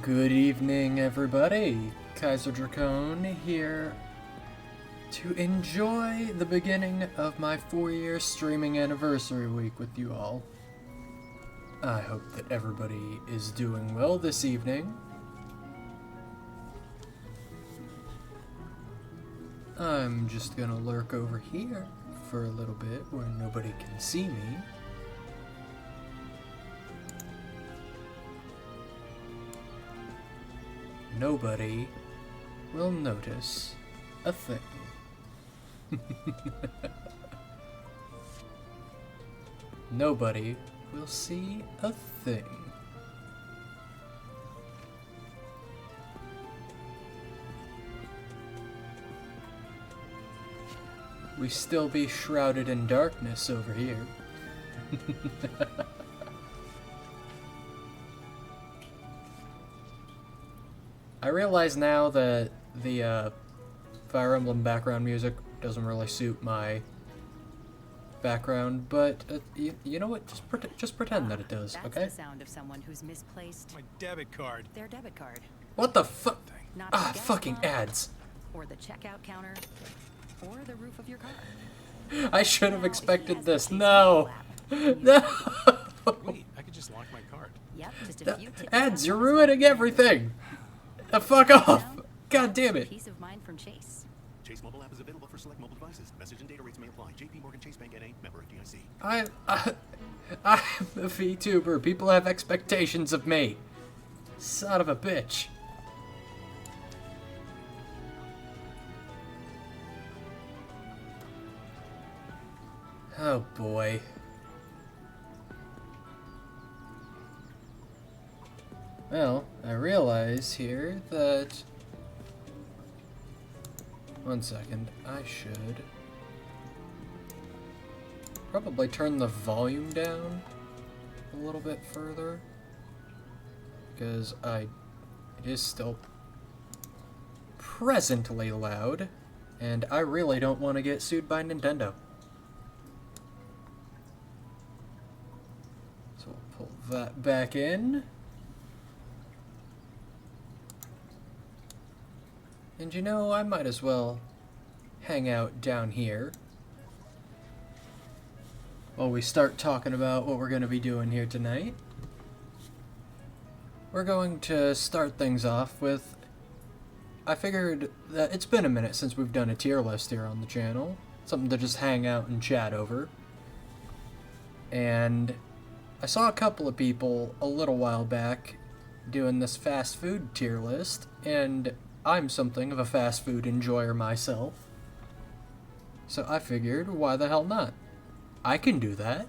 Good evening, everybody. Kaiser Dracone here to enjoy the beginning of my 4-year streaming anniversary week with you all. I hope that everybody is doing well this evening. I'm just gonna lurk over here for a little bit where nobody can see me. Nobody will notice a thing. Nobody will see a thing. We still be shrouded in darkness over here. I realize now that the Fire Emblem background music doesn't really suit my background, but you know what? Just pretend that it does, okay? That's the sound of someone who's misplaced My debit card. their debit card. What the fuck? Not Ah, the gas fucking pump, ads. or the checkout counter, or the roof of your car. I should have Now, if he expected has the this. Chase No. mobile app, No. Wait, I could just lock my card. Yep, just a few tips. Ads, you're ruining everything. Fuck off. God damn it. Peace of mind from Chase. Chase mobile app is available for select mobile devices. Message and data rates may apply. JP Morgan Chase Bank N.A. member FDIC. I'm a VTuber. People have expectations of me. Son of a bitch. Oh boy. Well, I realize here that... One second, I should probably turn the volume down a little bit further, because it is still presently loud, and I really don't want to get sued by Nintendo. So we'll pull that back in. And you know, I might as well hang out down here while we start talking about what we're going to be doing here tonight. We're going to start things off with... I figured that it's been a minute since we've done a tier list here on the channel. Something to just hang out and chat over. And I saw a couple of people a little while back doing this fast food tier list, and I'm something of a fast food enjoyer myself. So I figured, why the hell not? I can do that.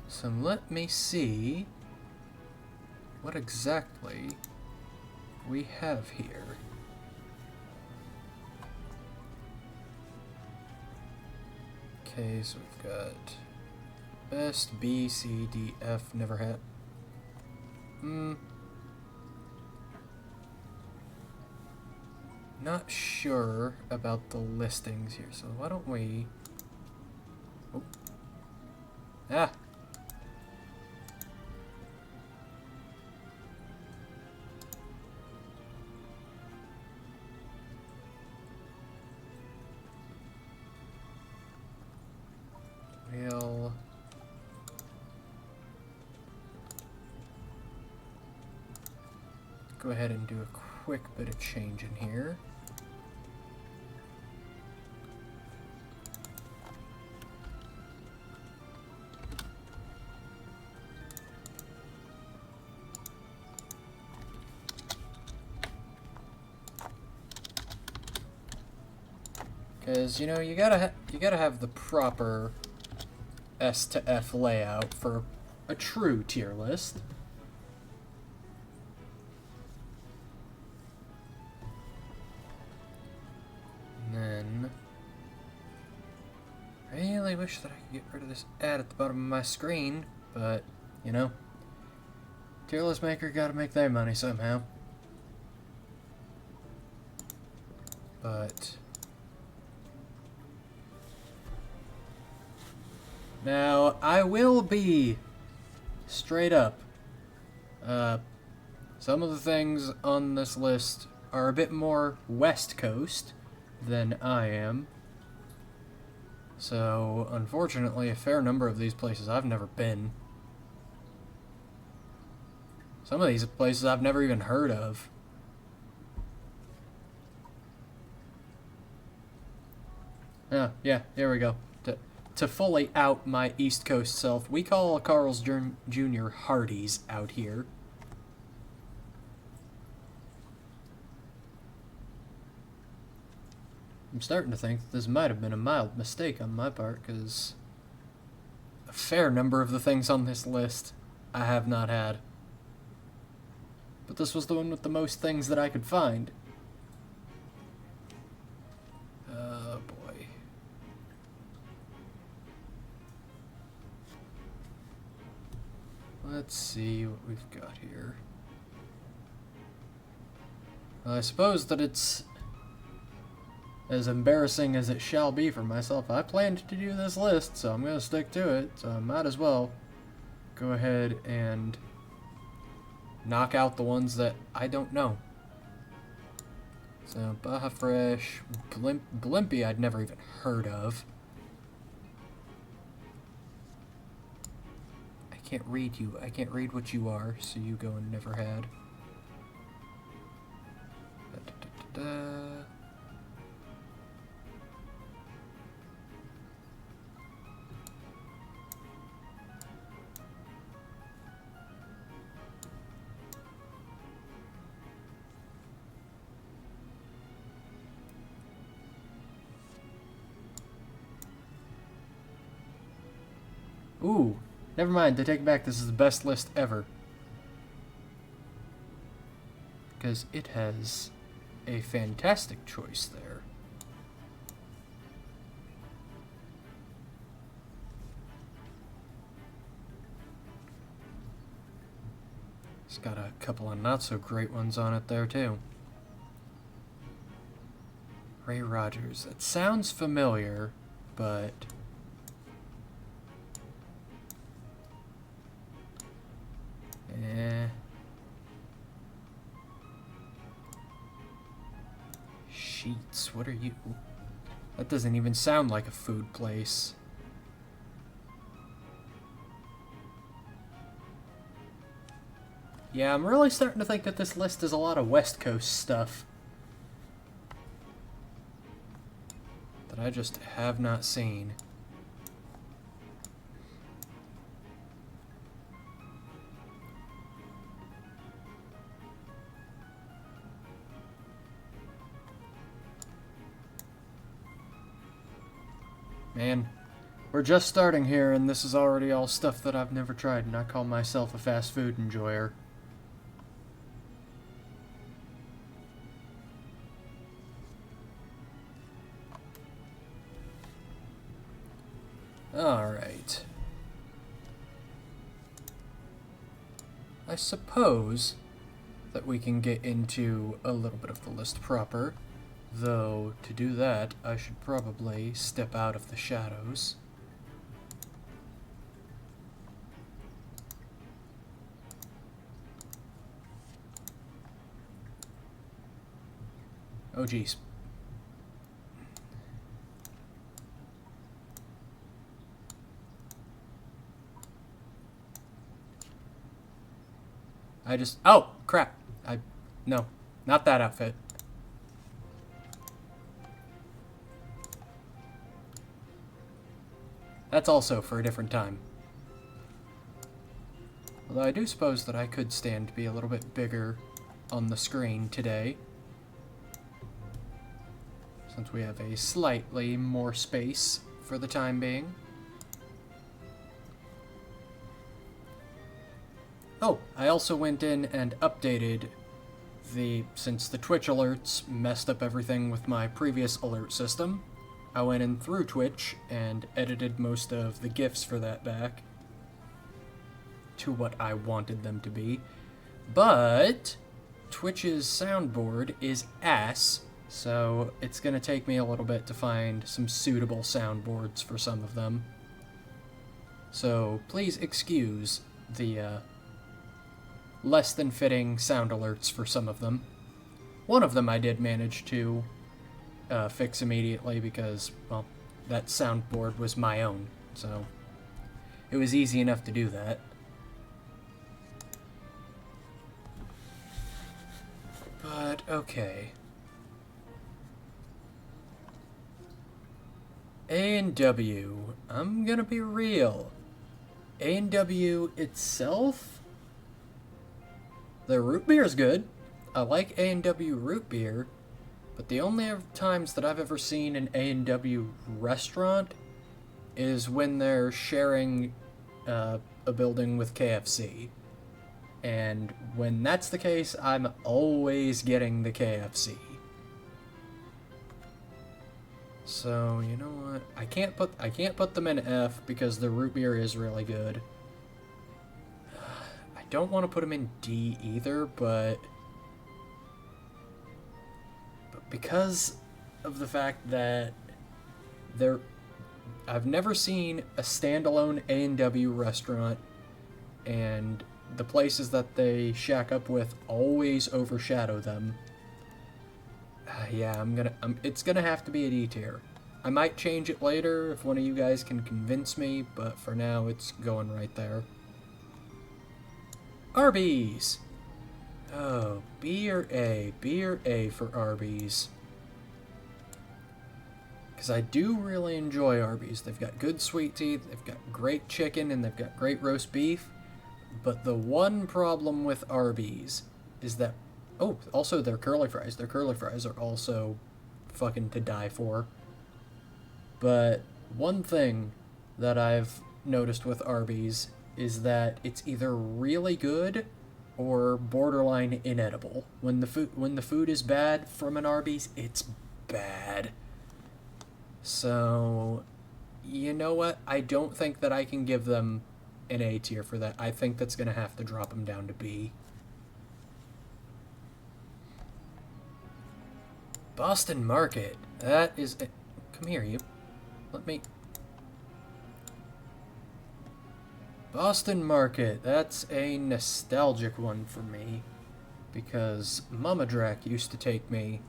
So let me see what exactly we have here. Okay, so we've got best B, C, D, F, never had. Not sure about the listings here, so why don't we... Oh. Ah! We'll... go ahead and do a quick bit of change in here. Because, you know, you gotta have the proper S to F layout for a true tier list. And then... I really wish that I could get rid of this ad at the bottom of my screen, but, you know, tier list maker gotta make their money somehow. But... now, I will be straight up Some of the things on this list are a bit more West Coast than I am. So, unfortunately, a fair number of these places I've never been. Some of these places I've never even heard of. Yeah, here we go. To fully out my East Coast self, we call Carl's Jr. Hardee's out here. I'm starting to think that this might have been a mild mistake on my part, because a fair number of the things on this list I have not had. But this was the one with the most things that I could find. Oh boy. Let's see what we've got here. Well, I suppose that it's as embarrassing as it shall be for myself. I planned to do this list, so I'm going to stick to it. So I might as well go ahead and knock out the ones that I don't know. So, Baja Fresh, Blimpie I'd never even heard of. I can't read you. I can't read what you are, so you go and never had. Ooh, never mind, I take it back, this is the best list ever. Because it has a fantastic choice there. It's got a couple of not so great ones on it there too. Ray Rogers, that sounds familiar, but Sheets, what are you? That doesn't even sound like a food place. Yeah, I'm really starting to think that this list is a lot of West Coast stuff that I just have not seen. Man, we're just starting here, and this is already all stuff that I've never tried, and I call myself a fast food enjoyer. Alright. I suppose that we can get into a little bit of the list proper. Though, to do that, I should probably step out of the shadows. Oh, geez. Oh, crap. No, not that outfit. That's also for a different time. Although I do suppose that I could stand to be a little bit bigger on the screen today, since we have a slightly more space for the time being. Oh, I also went in and updated since the Twitch alerts messed up everything with my previous alert system, I went in through Twitch and edited most of the GIFs for that back to what I wanted them to be. But Twitch's soundboard is ass, so it's going to take me a little bit to find some suitable soundboards for some of them. So please excuse the less than fitting sound alerts for some of them. One of them I did manage to fix immediately because, well, that soundboard was my own, so it was easy enough to do that. But, okay. A&W. I'm gonna be real. A&W itself, the root beer is good. I like A&W root beer, but the only times that I've ever seen an A&W restaurant is when they're sharing a building with KFC. And when that's the case, I'm always getting the KFC. So, you know what? I can't put them in F because the root beer is really good. I don't want to put them in D either, but because of the fact that I've never seen a standalone A&W restaurant, and the places that they shack up with always overshadow them. Yeah, it's gonna have to be a D tier. I might change it later if one of you guys can convince me, but for now it's going right there. Arby's! Oh, B or A? B or A for Arby's? Because I do really enjoy Arby's. They've got good sweet tea, they've got great chicken, and they've got great roast beef. But the one problem with Arby's is that... Oh, also their curly fries. Their curly fries are also fucking to die for. But one thing that I've noticed with Arby's is that it's either really good or borderline inedible. When the food is bad from an Arby's, it's bad. So, you know what? I don't think that I can give them an A tier for that. I think that's going to have to drop them down to B. Boston Market. That is... Come here, you. Let me... Boston Market. That's a nostalgic one for me. Because Mama Drac used to take me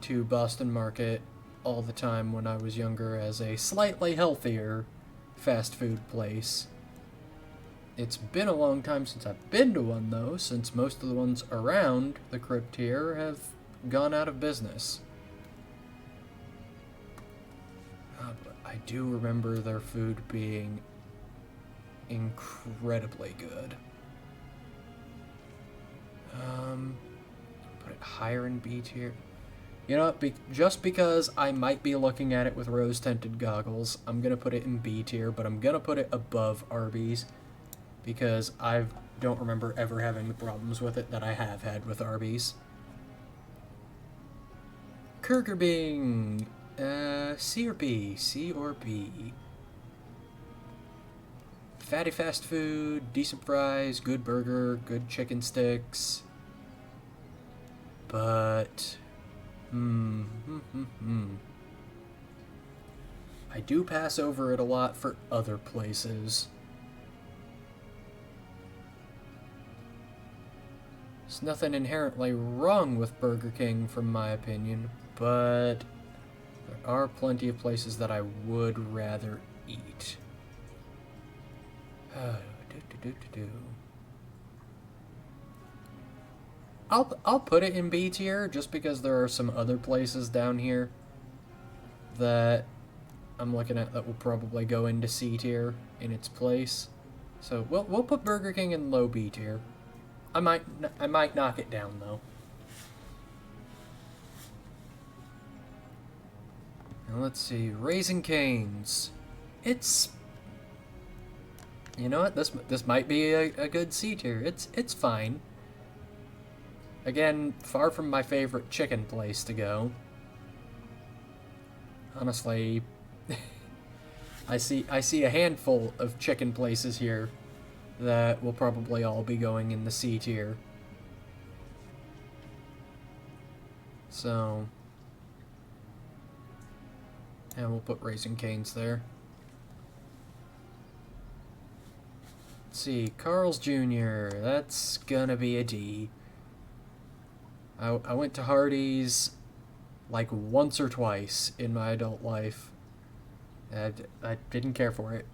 to Boston Market all the time when I was younger as a slightly healthier fast food place. It's been a long time since I've been to one, though, since most of the ones around the crypt here have gone out of business. But I do remember their food being incredibly good. Put it higher in B tier. You know what, just because I might be looking at it with rose-tinted goggles, I'm gonna put it in B tier, but I'm gonna put it above Arby's, because I don't remember ever having the problems with it that I have had with Arby's. Burger Bing! C or B? C or B? Fatty fast food, decent fries, good burger, good chicken sticks. But... I do pass over it a lot for other places. There's nothing inherently wrong with Burger King, from my opinion, but there are plenty of places that I would rather eat. I'll put it in B tier just because there are some other places down here that I'm looking at that will probably go into C tier in its place. So we'll put Burger King in low B tier. I might knock it down though. Now let's see, Raising Cane's. It's, you know what, this might be a good C tier. It's fine. Again, far from my favorite chicken place to go. Honestly, I see a handful of chicken places here that will probably all be going in the C tier. So, and we'll put Raising Cane's there. Let's see, Carl's Jr., that's gonna be a D. I went to Hardee's like once or twice in my adult life. I didn't care for it.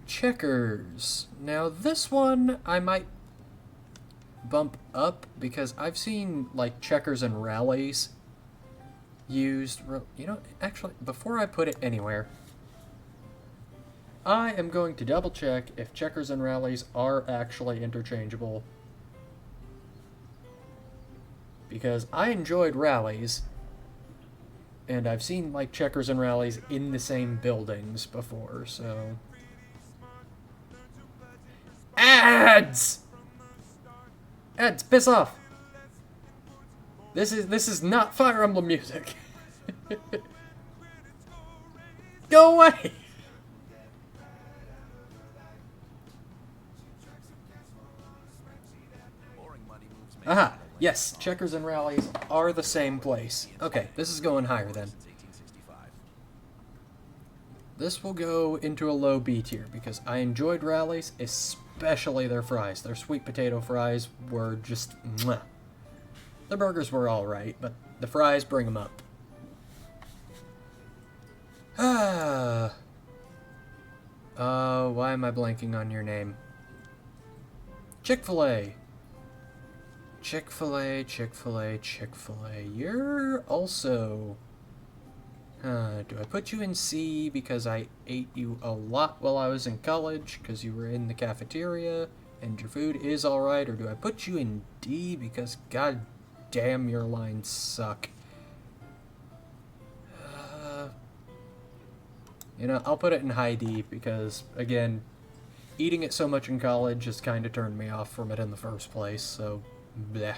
Checkers. Now this one I might bump up because I've seen like Checkers and Rallies used. You know, actually, before I put it anywhere, I am going to double check if Checkers and Rallies are actually interchangeable. Because I enjoyed Rallies, and I've seen like Checkers and Rallies in the same buildings before, so... Ads! Ads, piss off! This is not Fire Emblem music. Go away! Aha! Yes, Checkers and Rallies are the same place. Okay, this is going higher then. This will go into a low B tier because I enjoyed Rallies, especially their fries. Their sweet potato fries were just mwah. The burgers were alright, but the fries bring them up. Why am I blanking on your name? Chick-fil-A. Chick-fil-A, Chick-fil-A, Chick-fil-A. You're also... do I put you in C because I ate you a lot while I was in college because you were in the cafeteria and your food is alright, or do I put you in D because god damn your lines suck? You know, I'll put it in high D because, again, eating it so much in college just kind of turned me off from it in the first place, so bleh.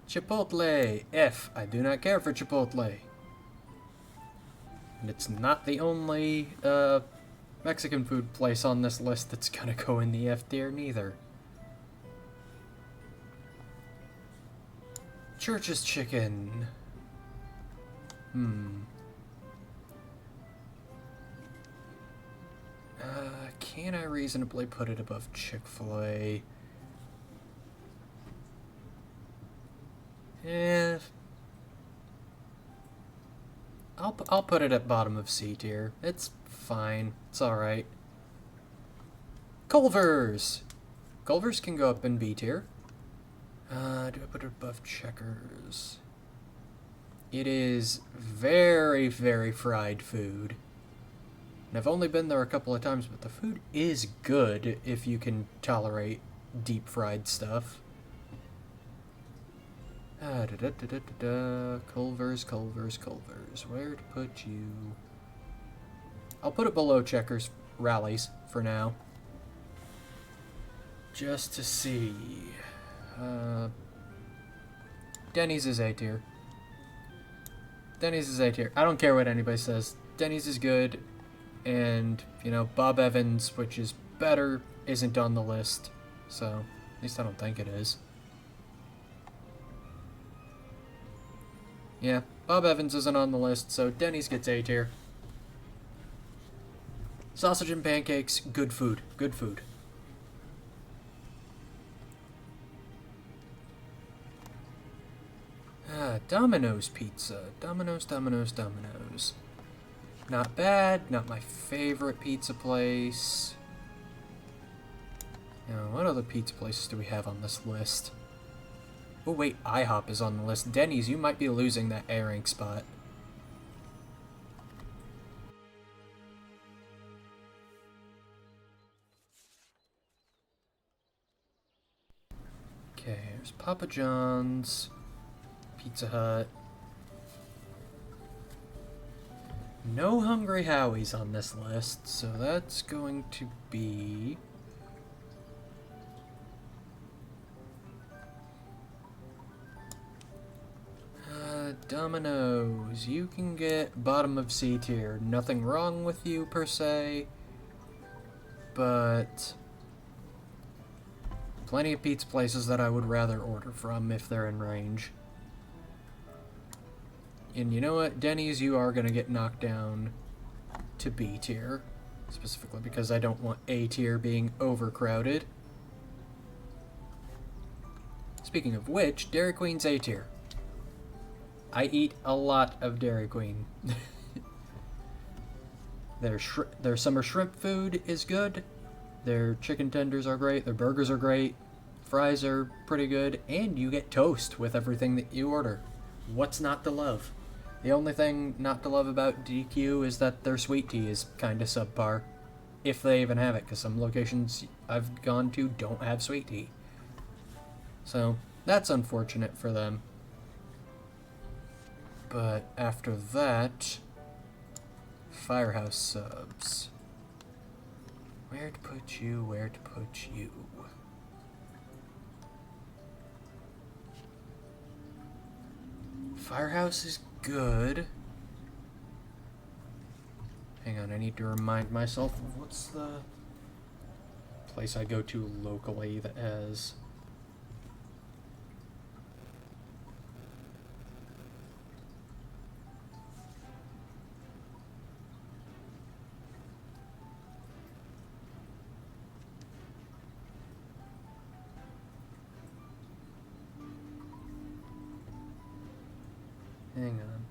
Chipotle, F. I do not care for Chipotle. And it's not the only Mexican food place on this list that's gonna go in the F tier neither. Church's Chicken. Can I reasonably put it above Chick-fil-A? I'll put it at bottom of C tier. It's fine. It's alright. Culver's! Culver's can go up in B tier. Do I put it above Checkers? It is very, very fried food. And I've only been there a couple of times, but the food is good if you can tolerate deep fried stuff. Culver's, Culver's, Culver's. Where to put you? I'll put it below Checkers, Rallies, for now. Just to see. Denny's is A tier. Denny's is A tier. I don't care what anybody says. Denny's is good. And, you know, Bob Evans, which is better, isn't on the list. So, at least I don't think it is. Yeah, Bob Evans isn't on the list, so Denny's gets A tier. Sausage and pancakes, good food. Good food. Domino's Pizza. Domino's. Not bad, not my favorite pizza place. Now, what other pizza places do we have on this list? Oh wait, IHOP is on the list. Denny's, you might be losing that A rank spot. Okay, there's Papa John's, Pizza Hut. No Hungry Howie's on this list, so that's going to be... Domino's. You can get bottom of C tier. Nothing wrong with you, per se. But... plenty of pizza places that I would rather order from if they're in range. And you know what? Denny's, you are going to get knocked down to B tier. Specifically because I don't want A tier being overcrowded. Speaking of which, Dairy Queen's A tier. I eat a lot of Dairy Queen. Their summer shrimp food is good. Their chicken tenders are great. Their burgers are great. Fries are pretty good. And you get toast with everything that you order. What's not to love? The only thing not to love about DQ is that their sweet tea is kind of subpar. If they even have it, because some locations I've gone to don't have sweet tea. So, that's unfortunate for them. But after that, Firehouse subs. Where to put you, where to put you? Firehouse is good. Hang on, I need to remind myself of what's the place I go to locally that has... Hang on.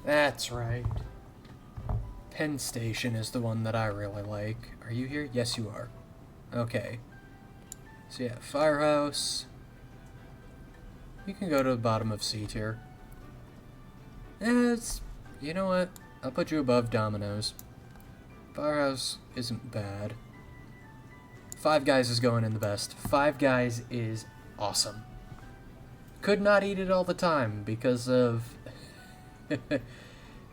That's right. Penn Station is the one that I really like. Are you here? Yes, you are. Okay. So yeah, Firehouse. You can go to the bottom of C tier. It's... You know what? I'll put you above Domino's. Firehouse isn't bad. Five Guys is going in the best. Five Guys is awesome. Could not eat it all the time because of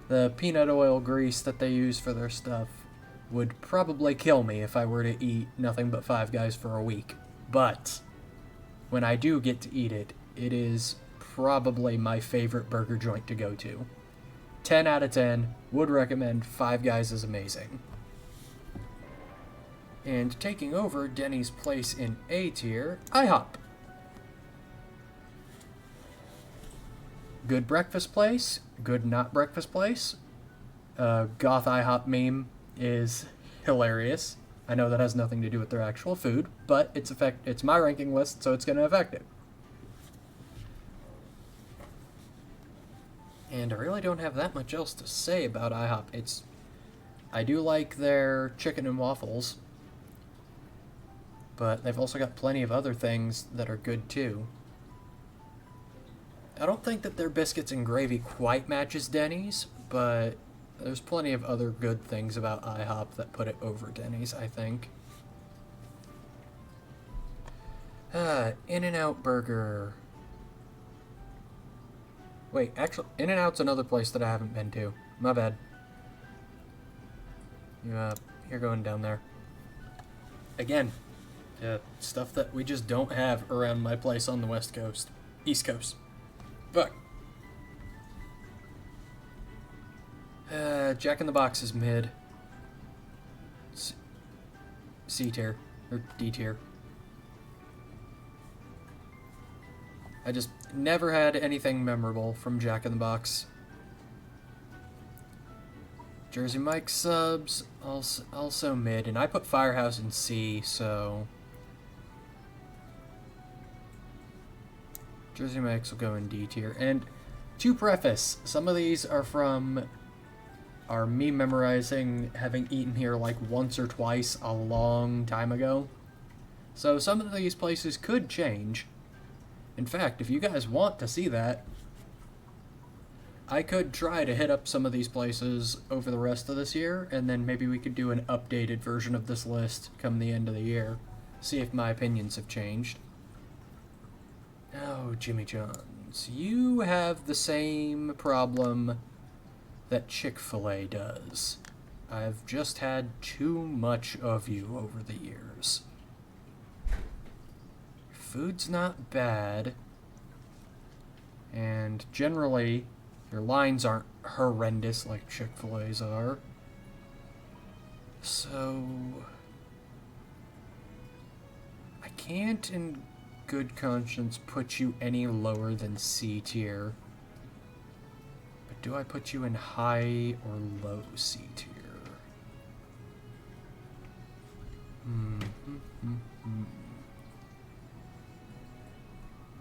the peanut oil grease that they use for their stuff. Would probably kill me if I were to eat nothing but Five Guys for a week. But when I do get to eat it, it is probably my favorite burger joint to go to. 10 out of 10. Would recommend. Five Guys is amazing. And taking over Denny's place in A tier, IHOP. Good breakfast place, good not breakfast place. Goth IHOP meme is hilarious. I know that has nothing to do with their actual food, but it's my ranking list, so it's going to affect it. And I really don't have that much else to say about IHOP. I do like their chicken and waffles, but they've also got plenty of other things that are good too. I don't think that their biscuits and gravy quite matches Denny's, but there's plenty of other good things about IHOP that put it over Denny's, I think. In-N-Out Burger. Wait, actually, In-N-Out's another place that I haven't been to. My bad. You're going down there. Again, stuff that we just don't have around my place on the West Coast. East Coast. Fuck. Jack in the Box is mid. C tier. Or D tier. I just never had anything memorable from Jack in the Box. Jersey Mike subs, also mid. And I put Firehouse in C, so... Jersey Mike's will go in D tier. And to preface, some of these are me memorizing having eaten here like once or twice a long time ago. So some of these places could change. In fact, if you guys want to see that, I could try to hit up some of these places over the rest of this year, and then maybe we could do an updated version of this list come the end of the year. See if my opinions have changed. Oh, Jimmy John's. You have the same problem that Chick-fil-A does. I've just had too much of you over the years. Food's not bad. And generally, your lines aren't horrendous like Chick-fil-A's are. So... can't in good conscience put you any lower than C tier. But do I put you in high or low C tier?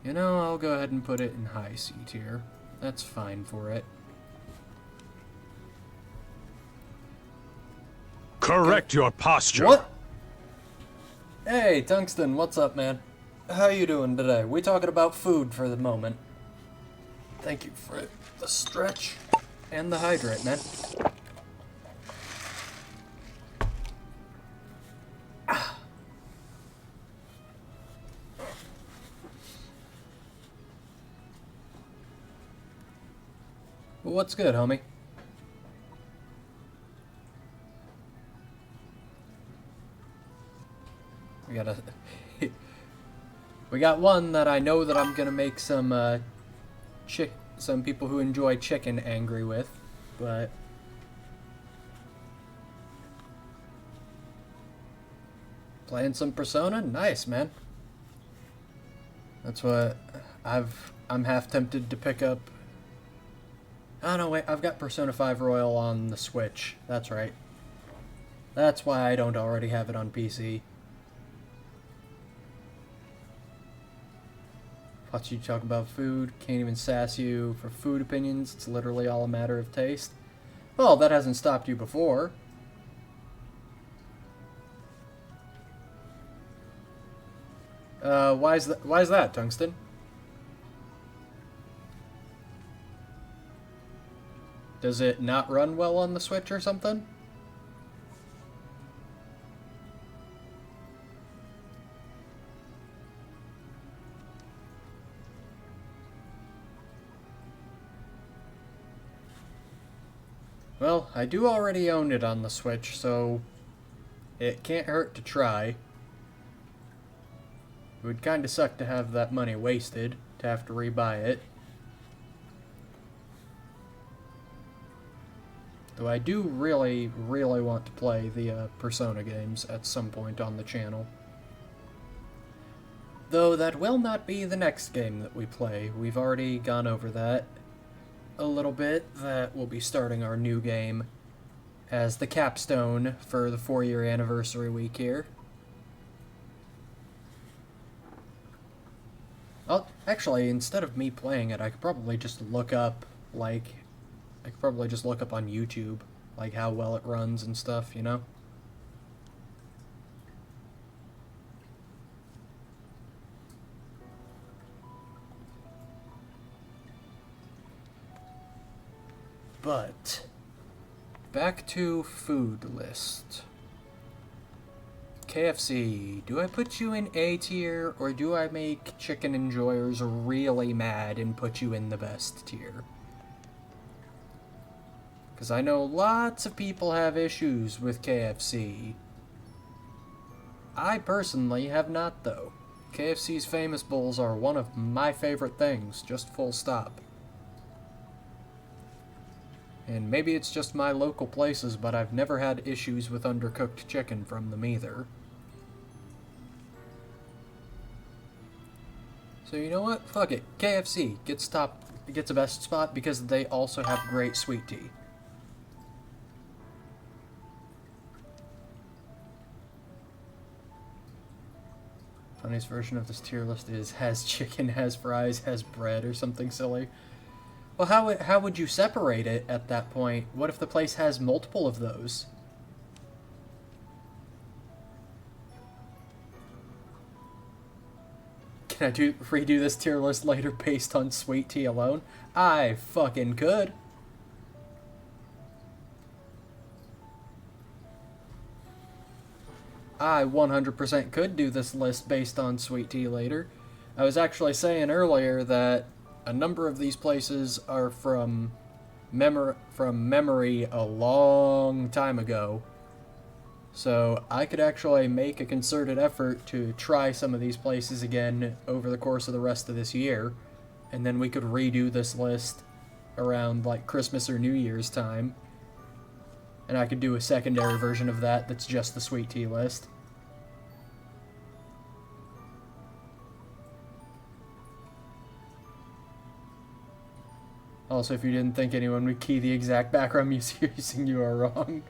You know, I'll go ahead and put it in high C tier. That's fine for it. Correct your posture. What? Hey, Tungsten, what's up, man? How you doing today? We talking about food for the moment. Thank you for the stretch and the hydrate, man. Well, what's good, homie? We got one that I know that I'm gonna make some some people who enjoy chicken angry with, but playing some Persona, nice, man. That's what I'm half tempted to pick up. Oh no, wait, I've got Persona 5 Royal on the Switch. That's right. That's why I don't already have it on PC. Watch you talk about food, can't even sass you for food opinions, it's literally all a matter of taste. Well, that hasn't stopped you before. Why is that, Tungsten? Does it not run well on the Switch or something? Well, I do already own it on the Switch, so it can't hurt to try. It would kinda suck to have that money wasted, to have to rebuy it. Though I do really, really want to play the Persona games at some point on the channel. Though that will not be the next game that we play. We've already gone over that a little bit. That we'll be starting our new game as the capstone for the 4-year anniversary week here. Well, actually, instead of me playing it, I could probably just look up, on YouTube, like, how well it runs and stuff, you know? But back to food list. KFC, do I put you in A tier, or do I make chicken enjoyers really mad and put you in the best tier? Because I know lots of people have issues with KFC. I personally have not, though. KFC's famous bowls are one of my favorite things, just full stop. And maybe it's just my local places, but I've never had issues with undercooked chicken from them either. So you know what? Fuck it. KFC gets a best spot because they also have great sweet tea. Funniest version of this tier list is has chicken, has fries, has bread, or something silly. Well, how would you separate it at that point? What if the place has multiple of those? Can I redo this tier list later based on sweet tea alone? I fucking could. I 100% could do this list based on sweet tea later. I was actually saying earlier that a number of these places are from memory a long time ago. So I could actually make a concerted effort to try some of these places again over the course of the rest of this year. And then we could redo this list around like Christmas or New Year's time. And I could do a secondary version of that that's just the sweet tea list. Also, if you didn't think anyone would key the exact background music using, you are wrong.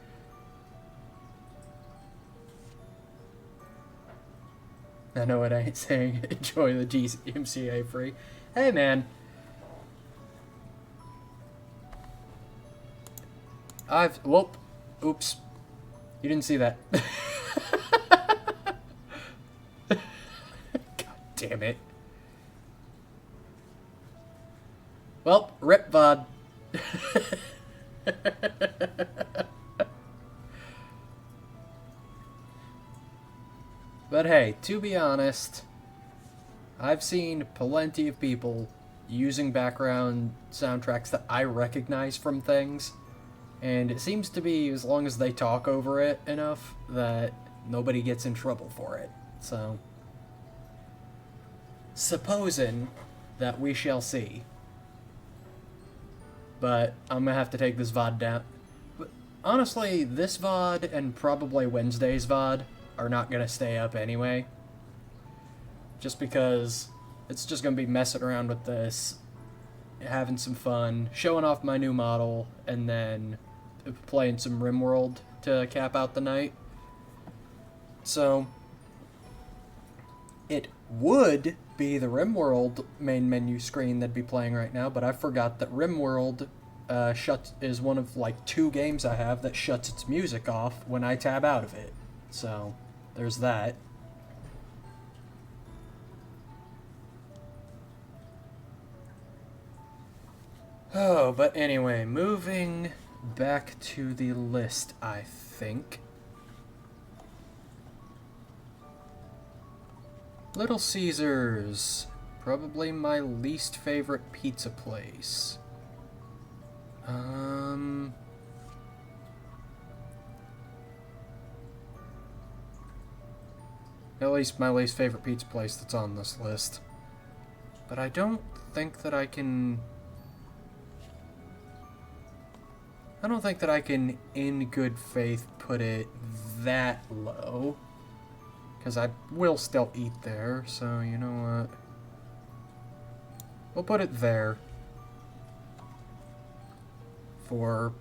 I know it ain't saying enjoy the DMCA free. Hey, man. Whoop. Oops. You didn't see that. God damn it. Well, rip VOD. But hey, to be honest, I've seen plenty of people using background soundtracks that I recognize from things, and it seems to be, as long as they talk over it enough, that nobody gets in trouble for it. So, supposing that we shall see. But I'm gonna have to take this VOD down. But honestly, this VOD and probably Wednesday's VOD are not gonna stay up anyway. Just because it's just gonna be messing around with this, having some fun, showing off my new model, and then playing some RimWorld to cap out the night. So, it would be the RimWorld main menu screen that'd be playing right now, but I forgot that RimWorld is one of like 2 games I have that shuts its music off when I tab out of it. So, there's that. Oh, but anyway, moving back to the list, I think. Little Caesars, probably my least favorite pizza place. At least my least favorite pizza place that's on this list. But I don't think that I can... in good faith, put it that low. Because I will still eat there, so you know what? We'll put it there. For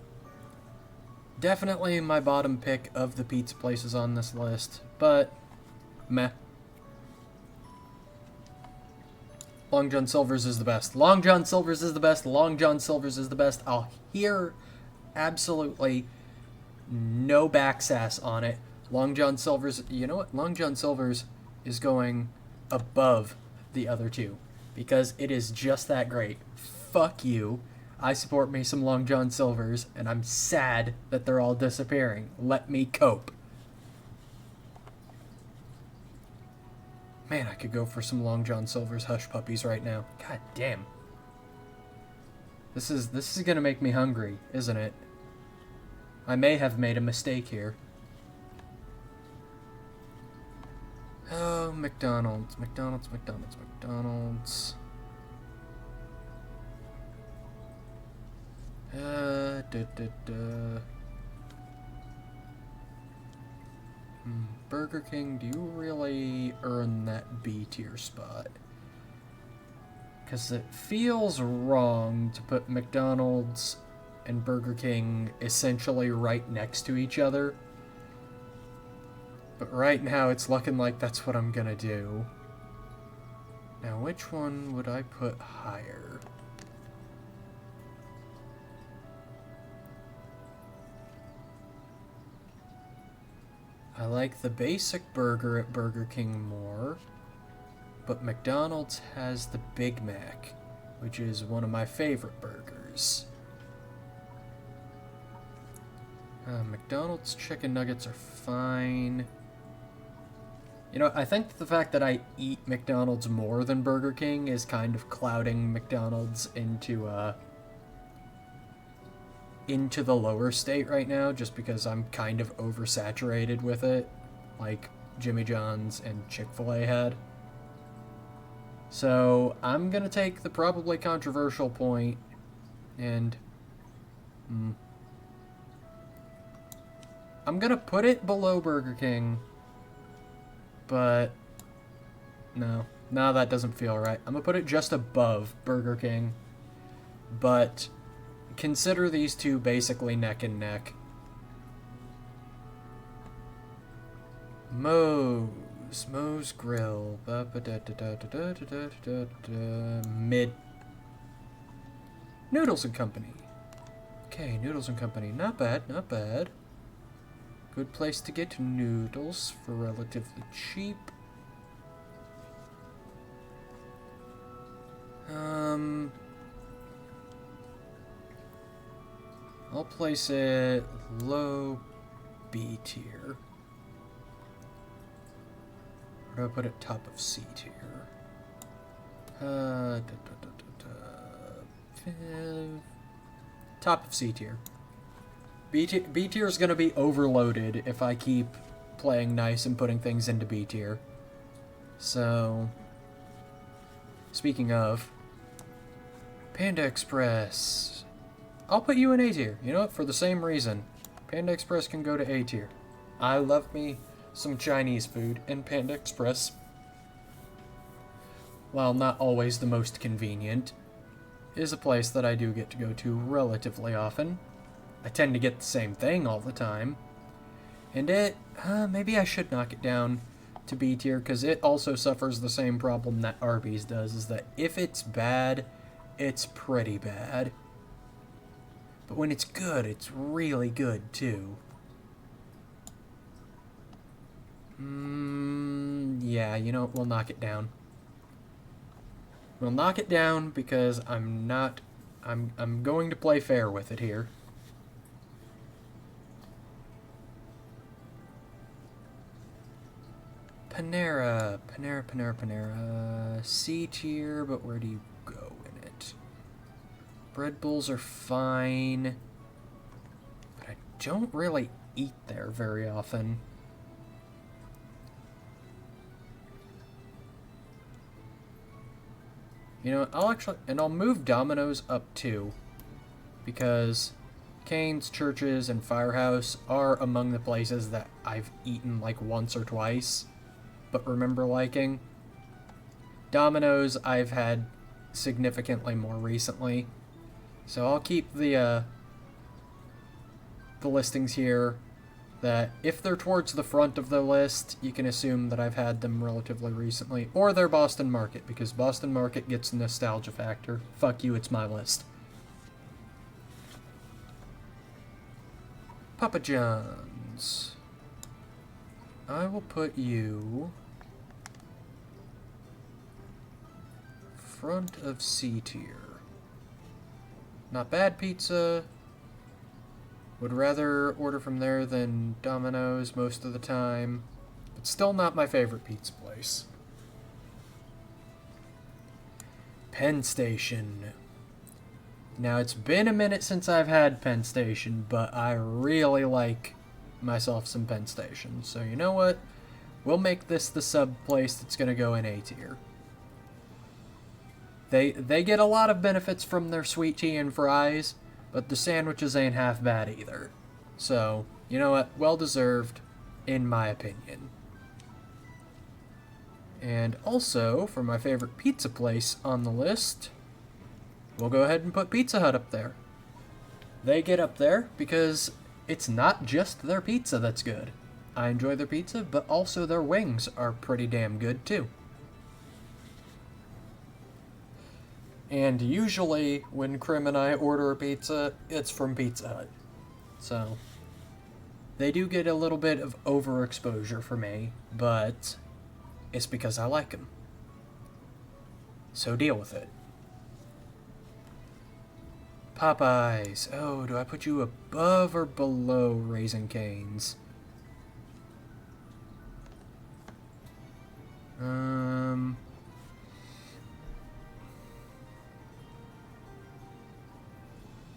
definitely my bottom pick of the pizza places on this list, but meh. Long John Silver's is the best. Long John Silver's is the best. Long John Silver's is the best. I'll hear absolutely no backsass on it. Long John Silver's, you know what? Long John Silver's is going above the other 2 because it is just that great. Fuck you. I support me some Long John Silver's, and I'm sad that they're all disappearing. Let me cope. Man, I could go for some Long John Silver's Hush Puppies right now. God damn. This is gonna make me hungry, isn't it? I may have made a mistake here. Oh, McDonald's. Burger King, do you really earn that B tier spot? Because it feels wrong to put McDonald's and Burger King essentially right next to each other. But right now it's looking like that's what I'm gonna do. Now, which one would I put higher? I like the basic burger at Burger King more, but McDonald's has the Big Mac, which is one of my favorite burgers. McDonald's chicken nuggets are fine. You know, I think the fact that I eat McDonald's more than Burger King is kind of clouding McDonald's into the lower state right now, just because I'm kind of oversaturated with it, like Jimmy John's and Chick-fil-A had. So I'm gonna take the probably controversial point, and I'm gonna put it below Burger King, but no, that doesn't feel right. I'm gonna put it just above Burger King, but consider these two basically neck and neck. Moe's Grill. Mid. Noodles and Company. Okay, Noodles and Company. Not bad, not bad. Good place to get noodles for relatively cheap. I'll place it low B tier. Or do I put it top of C tier? Top of C tier. B tier is going to be overloaded if I keep playing nice and putting things into B tier. So, speaking of, Panda Express. I'll put you in A tier. You know what? For the same reason. Panda Express can go to A tier. I love me some Chinese food, and Panda Express, while not always the most convenient, is a place that I do get to go to relatively often. I tend to get the same thing all the time. And it, maybe I should knock it down to B tier, because it also suffers the same problem that Arby's does, is that if it's bad, it's pretty bad. But when it's good, it's really good, too. Yeah, you know, we'll knock it down. We'll knock it down because I'm going to play fair with it here. Panera. C tier, but where do you go in it? Bread bowls are fine, but I don't really eat there very often. You know, I'll move Domino's up too, because Cane's, Church's, and Firehouse are among the places that I've eaten like once or twice, but remember liking. Domino's I've had significantly more recently, so I'll keep the listings here that if they're towards the front of the list, you can assume that I've had them relatively recently. Or they're Boston Market, because Boston Market gets a nostalgia factor. Fuck you, it's my list. Papa John's. I will put you front of C tier. Not bad pizza. Would rather order from there than Domino's most of the time, but still not my favorite pizza place. Penn Station. Now, it's been a minute since I've had Penn Station, but I really like myself some Penn Station. So you know what? We'll make this the sub place that's going to go in A tier. They get a lot of benefits from their sweet tea and fries, but the sandwiches ain't half bad either. So, you know what? Well deserved, in my opinion. And also, for my favorite pizza place on the list, we'll go ahead and put Pizza Hut up there. They get up there because it's not just their pizza that's good. I enjoy their pizza, but also their wings are pretty damn good too. And usually, when Krim and I order a pizza, it's from Pizza Hut. So, they do get a little bit of overexposure for me, but it's because I like them. So deal with it. Popeyes. Oh, do I put you above or below Raising Cane's?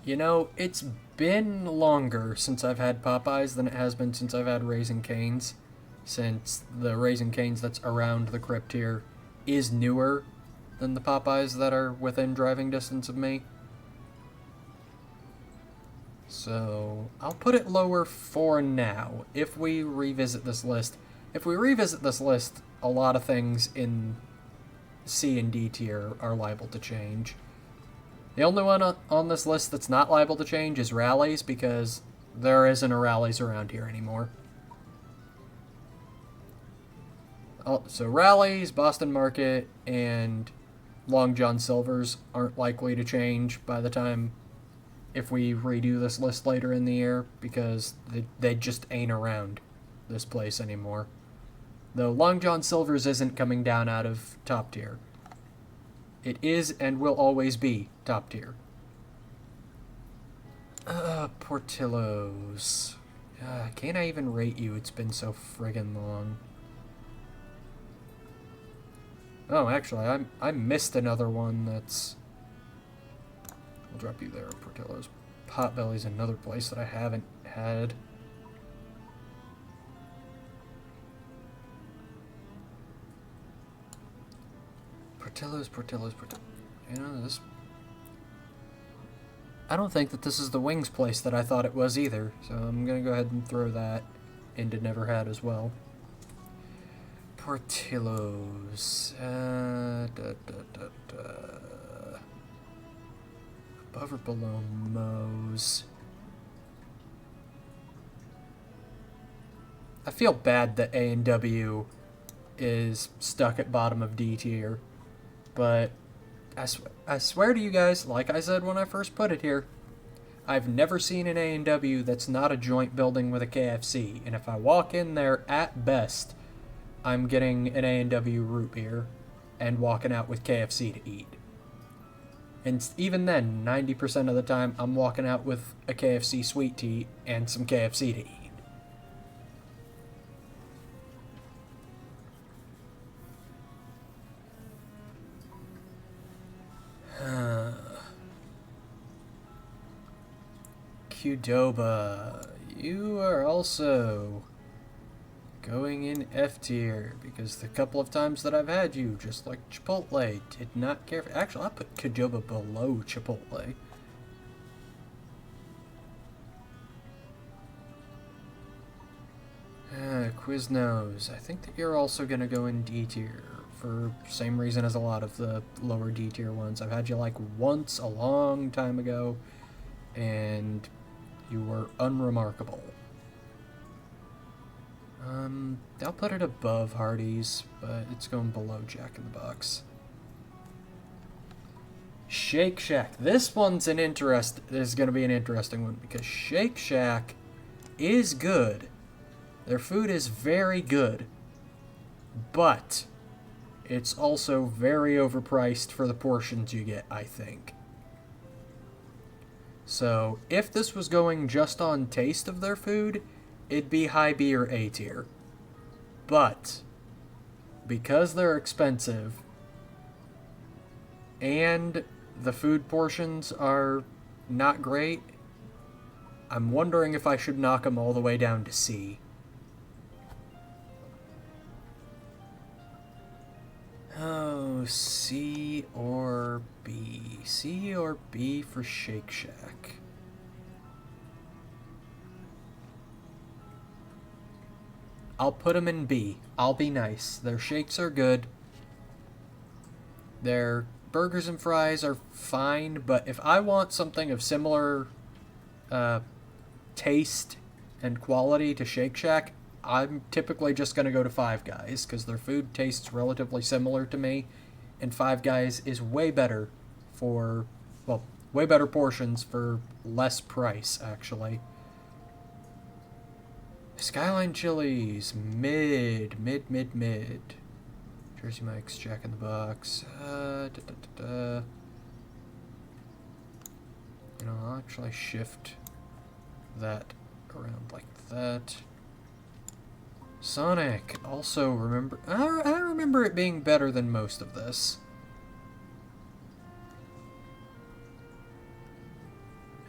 You know, it's been longer since I've had Popeyes than it has been since I've had Raising Cane's, since the Raising Cane's that's around the crypt here is newer than the Popeyes that are within driving distance of me. So, I'll put it lower for now, if we revisit this list. If we revisit this list, a lot of things in C and D tier are liable to change. The only one on this list that's not liable to change is Rallies, because there isn't a Rallies around here anymore. So Rallies, Boston Market, and Long John Silver's aren't likely to change by the time if we redo this list later in the year, because they just ain't around this place anymore. Though Long John Silver's isn't coming down out of top tier. It is and will always be top tier. Portillo's. Can't I even rate you? It's been so friggin' long. Oh, actually, I missed another one that's... I'll drop you there, Portillo's. Potbelly's another place that I haven't had. Portillo's. You know, this... I don't think that this is the wings place that I thought it was either, so I'm gonna go ahead and throw that into Never Had as well. Portillo's. Above or below Moe's? I feel bad that A&W is stuck at bottom of D tier, but I swear to you guys, like I said when I first put it here, I've never seen an A&W that's not a joint building with a KFC, and if I walk in there, at best, I'm getting an A&W root beer and walking out with KFC to eat. And even then, 90% of the time, I'm walking out with a KFC sweet tea and some KFC to eat. Qdoba, you are also going in F tier, because the couple of times that I've had you, just like Chipotle, did not care for... Actually, I put Qdoba below Chipotle. Quiznos, I think that you're also going to go in D tier, for same reason as a lot of the lower D tier ones. I've had you like once a long time ago, and you were unremarkable. I'll put it above Hardee's, but it's going below Jack in the Box. Shake Shack. This one's is going to be an interesting one, because Shake Shack is good. Their food is very good, but it's also very overpriced for the portions you get, I think. So, if this was going just on taste of their food, it'd be high B or A tier. But, because they're expensive, and the food portions are not great, I'm wondering if I should knock them all the way down to C. Oh, C or B. C or B for Shake Shack. I'll put them in B. I'll be nice. Their shakes are good. Their burgers and fries are fine, but if I want something of similar taste and quality to Shake Shack, I'm typically just going to go to Five Guys, because their food tastes relatively similar to me, and Five Guys is way better for, well, way better portions for less price, actually. Skyline Chili's, mid. Jersey Mike's, Jack in the Box, You know, I'll actually shift that around like that. Sonic, also remember... I remember it being better than most of this.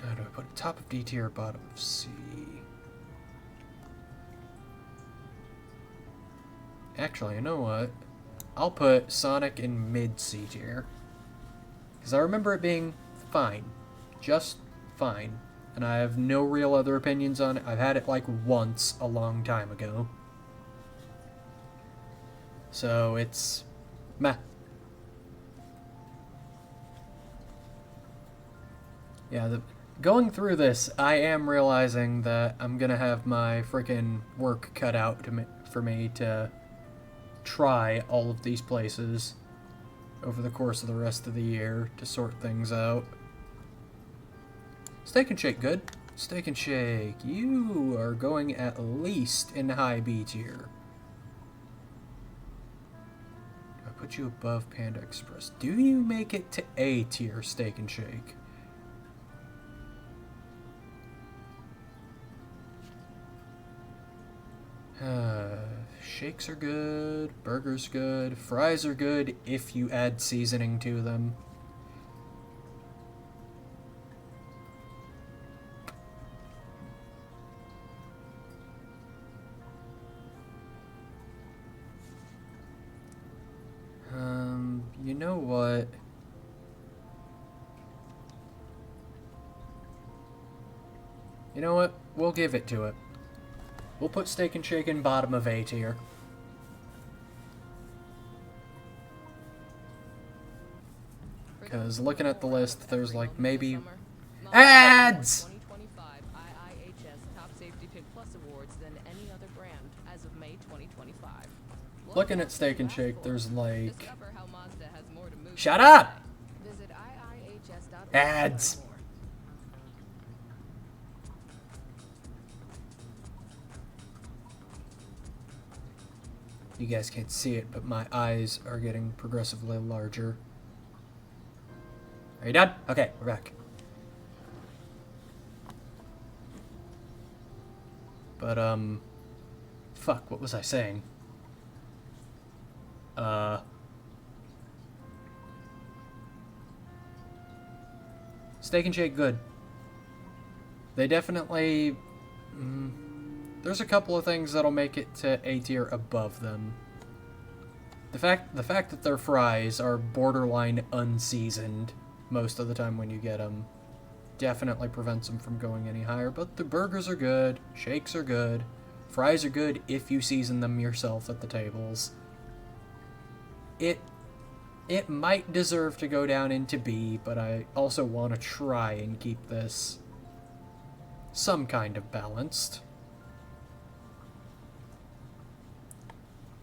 How do I put it? Top of D tier, bottom of C. Actually, you know what? I'll put Sonic in mid-C tier. Because I remember it being fine. Just fine. And I have no real other opinions on it. I've had it like once a long time ago. So it's meh. Yeah, going through this, I am realizing that I'm gonna have my freaking work cut out for me to try all of these places over the course of the rest of the year to sort things out. Steak and Shake, good. Steak and Shake, you are going at least in high B tier. Do I put you above Panda Express? Do you make it to A tier, Steak and Shake? Shakes are good, burgers good, fries are good if you add seasoning to them. You know what? You know what? We'll give it to it. We'll put Steak and Shake in bottom of A tier. Because looking at the list, there's like maybe ads! 2025 IIHS Top Safety Pick Plus awards than any other brand as of May 2025. Looking at Steak and Shake, there's like Discover how Mazda has more to move. shut up! Visit IIHS.org. Ads. You guys can't see it, but my eyes are getting progressively larger. Are you done? Okay, we're back. But, fuck, what was I saying? Steak and Shake, good. They definitely... there's a couple of things that'll make it to A tier above them. The fact that their fries are borderline unseasoned most of the time when you get them definitely prevents them from going any higher. But the burgers are good, shakes are good, fries are good if you season them yourself at the tables. It might deserve to go down into B, but I also want to try and keep this some kind of balanced.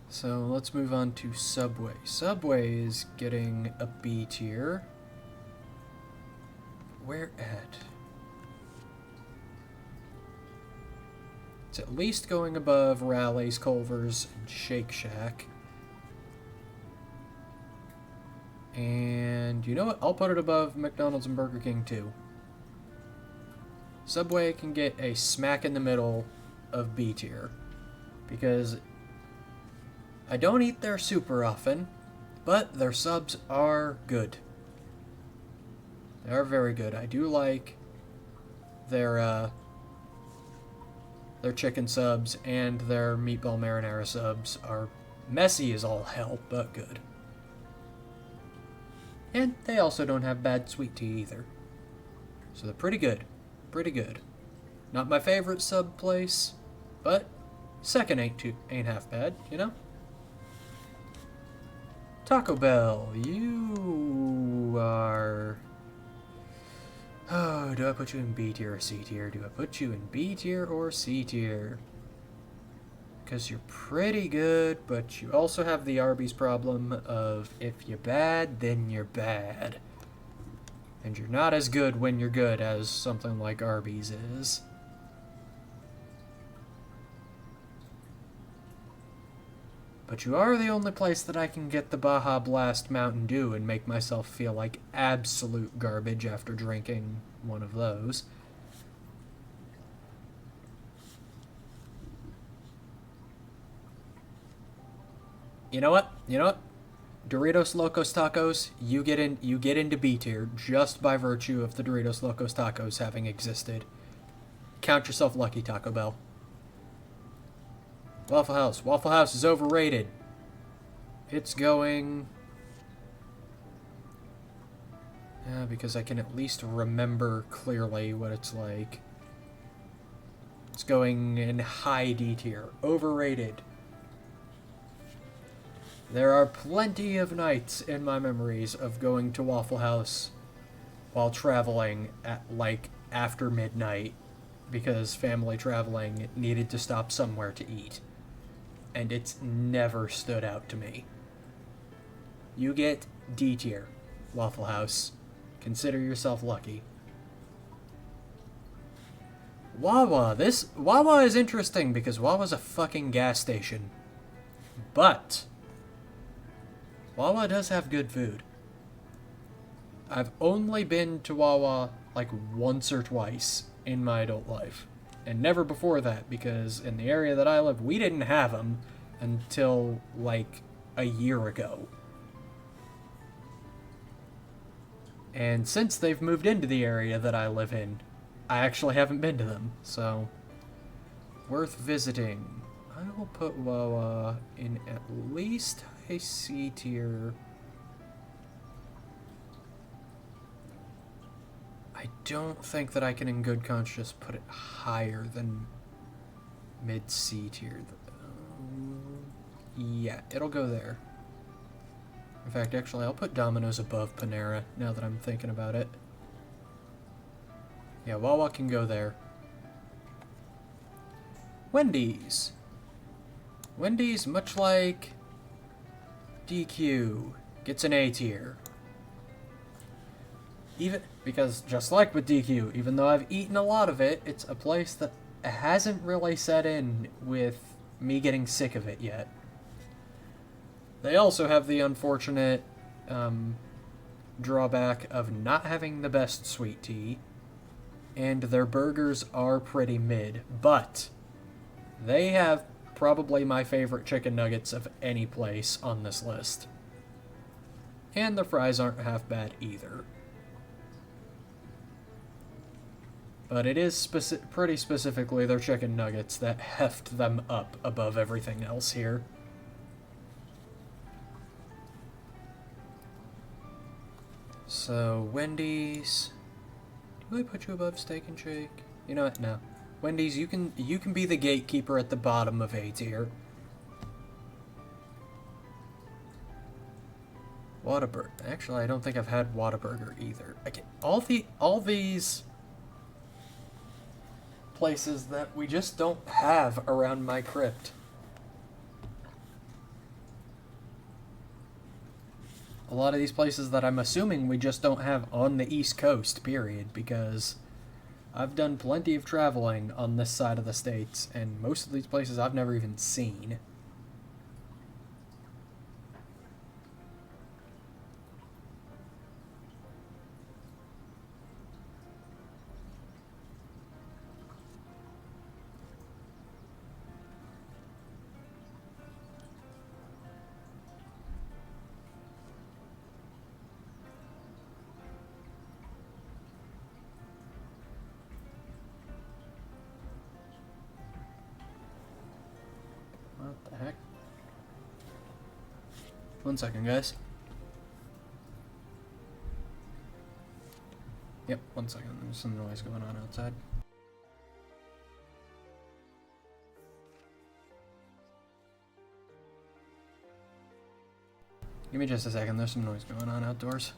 So let's move on to Subway. Subway is getting a B tier. Where at? It's at least going above Rally's, Culver's, and Shake Shack. And you know what? I'll put it above McDonald's and Burger King too. Subway can get a smack in the middle of B tier. Because I don't eat there super often, but their subs are good. They are very good. I do like their chicken subs, and their meatball marinara subs are messy as all hell, but good. And they also don't have bad sweet tea either. So they're pretty good. Pretty good. Not my favorite sub place, but second ain't half bad, you know? Taco Bell, you are... Oh, do I put you in B tier or C tier? Do I put you in B tier or C tier? Because you're pretty good, but you also have the Arby's problem of if you're bad, then you're bad. And you're not as good when you're good as something like Arby's is. But you are the only place that I can get the Baja Blast Mountain Dew and make myself feel like absolute garbage after drinking one of those. You know what? You know what? Doritos Locos Tacos, you get into B tier just by virtue of the Doritos Locos Tacos having existed. Count yourself lucky, Taco Bell. Waffle House. Waffle House is overrated. It's going... Yeah, because I can at least remember clearly what it's like. It's going in high D tier. Overrated. There are plenty of nights in my memories of going to Waffle House while traveling at, like, after midnight because family traveling needed to stop somewhere to eat. And it's never stood out to me. You get D tier, Waffle House. Consider yourself lucky. Wawa. This Wawa is interesting because Wawa's a fucking gas station. But Wawa does have good food. I've only been to Wawa like once or twice in my adult life. And never before that, because in the area that I live, we didn't have them until like a year ago. And since they've moved into the area that I live in, I actually haven't been to them, so worth visiting. I will put Wawa in at least high C tier. I don't think that I can in good conscience put it higher than mid C tier. Yeah, it'll go there. In fact, actually, I'll put Domino's above Panera, now that I'm thinking about it. Yeah, Wawa can go there. Wendy's. Wendy's, much like DQ, gets an A tier. Even because, just like with DQ, even though I've eaten a lot of it, it's a place that hasn't really set in with me getting sick of it yet. They also have the unfortunate drawback of not having the best sweet tea, and their burgers are pretty mid, but they have probably my favorite chicken nuggets of any place on this list. And their fries aren't half bad either. But it is pretty specifically their chicken nuggets that heft them up above everything else here. So, Wendy's. Do I put you above Steak and Shake? You know what? No. Wendy's, you can be the gatekeeper at the bottom of A tier. Whataburger. Actually, I don't think I've had Whataburger either. All these places that we just don't have around my crypt. A lot of these places that I'm assuming we just don't have on the East Coast, period, because I've done plenty of traveling on this side of the states, and most of these places I've never even seen. What the heck? 1 second, guys. Yep, 1 second. There's some noise going on outside. Give me just a second. There's some noise going on outdoors.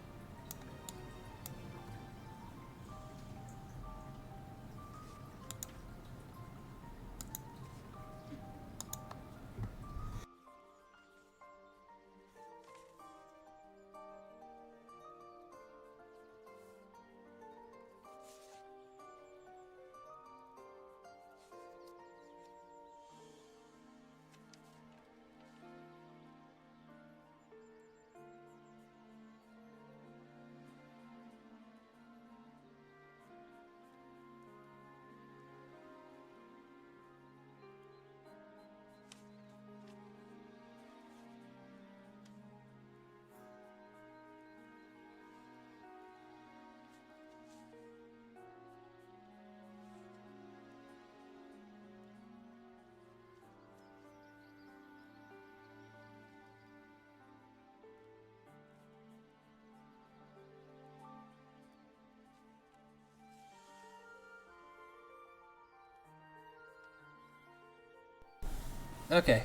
Okay.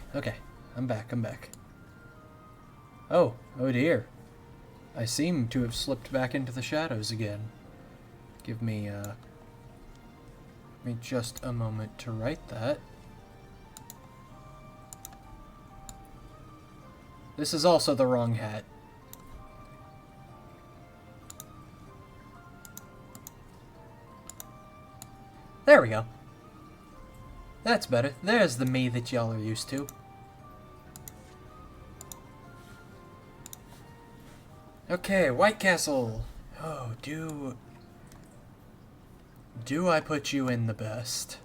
I'm back. Oh dear. I seem to have slipped back into the shadows again. Give me just a moment to write that. This is also the wrong hat. There we go. That's better. There's the me that y'all are used to. Okay, White Castle. Oh, do I put you in the best?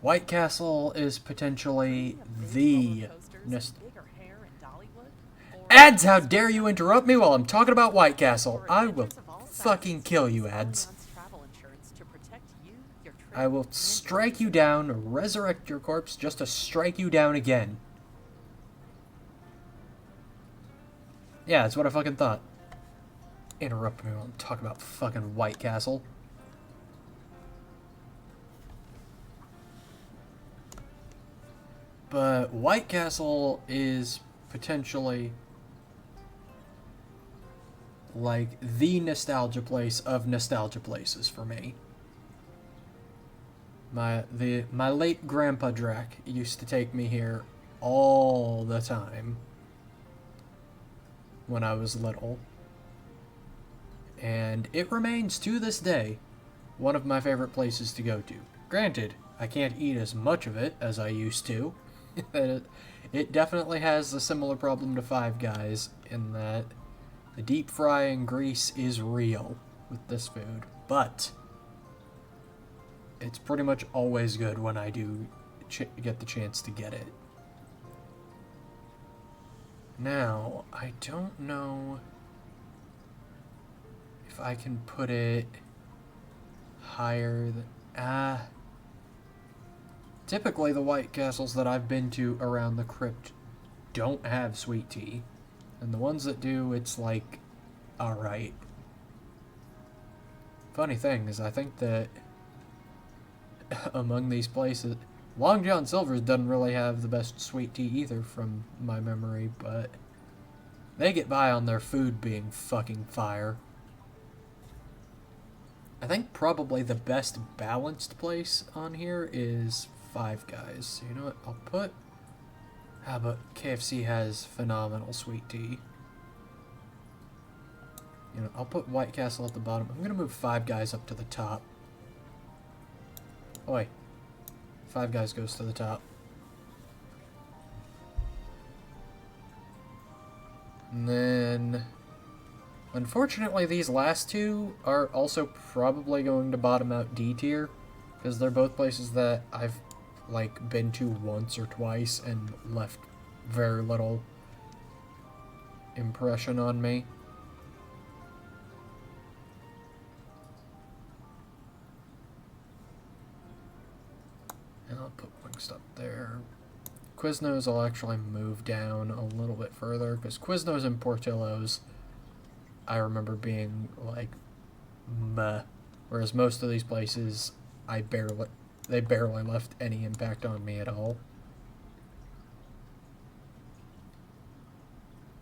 White Castle is potentially the... Bigger hair in Dollywood? Or Ads, how dare you interrupt me while I'm talking about White Castle? I will adventures of all fucking sizes, kill you, selling Ads. on travel insurance to protect you, your trip, I will and strike you down, resurrect your corpse just to strike you down again. Yeah, that's what I fucking thought. Interrupt me while I'm talking about fucking White Castle. But White Castle is potentially like the nostalgia place of nostalgia places for me. My late grandpa Drac used to take me here all the time when I was little. And it remains to this day one of my favorite places to go to. Granted, I can't eat as much of it as I used to. It definitely has a similar problem to Five Guys in that the deep frying grease is real with this food, but it's pretty much always good when I do get the chance to get it. Now, I don't know if I can put it higher than... Typically, the White Castles that I've been to around the crypt don't have sweet tea. And the ones that do, it's like, alright. Funny thing is, I think that among these places, Long John Silver's doesn't really have the best sweet tea either from my memory, but they get by on their food being fucking fire. I think probably the best balanced place on here is Five Guys. So you know what? I'll put... How about KFC has phenomenal sweet tea. You know, I'll put White Castle at the bottom. I'm gonna move Five Guys up to the top. Oh wait. Five Guys goes to the top. And then... Unfortunately, these last two are also probably going to bottom out D tier, because they're both places that I've, like, been to once or twice and left very little impression on me. And I'll put Wingstop there. Quiznos will actually move down a little bit further, because Quiznos and Portillo's I remember being like meh, whereas most of these places they barely left any impact on me at all.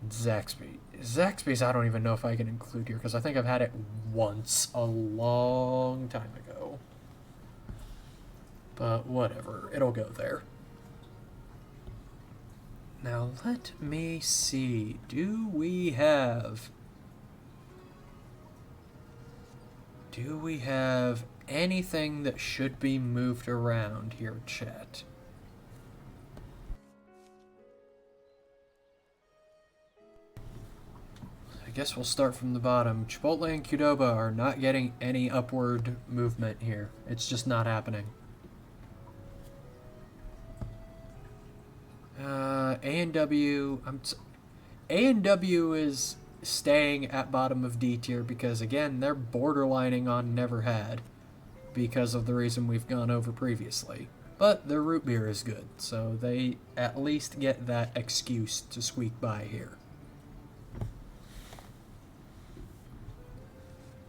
Zaxby's I don't even know if I can include here because I think I've had it once a long time ago. But whatever, it'll go there. Now let me see, do we have anything that should be moved around here, chat? I guess we'll start from the bottom. Chipotle and Qdoba are not getting any upward movement here. It's just not happening. A&W... A&W is staying at bottom of D tier because, again, they're borderlining on never had because of the reason we've gone over previously. But their root beer is good, so they at least get that excuse to squeak by here.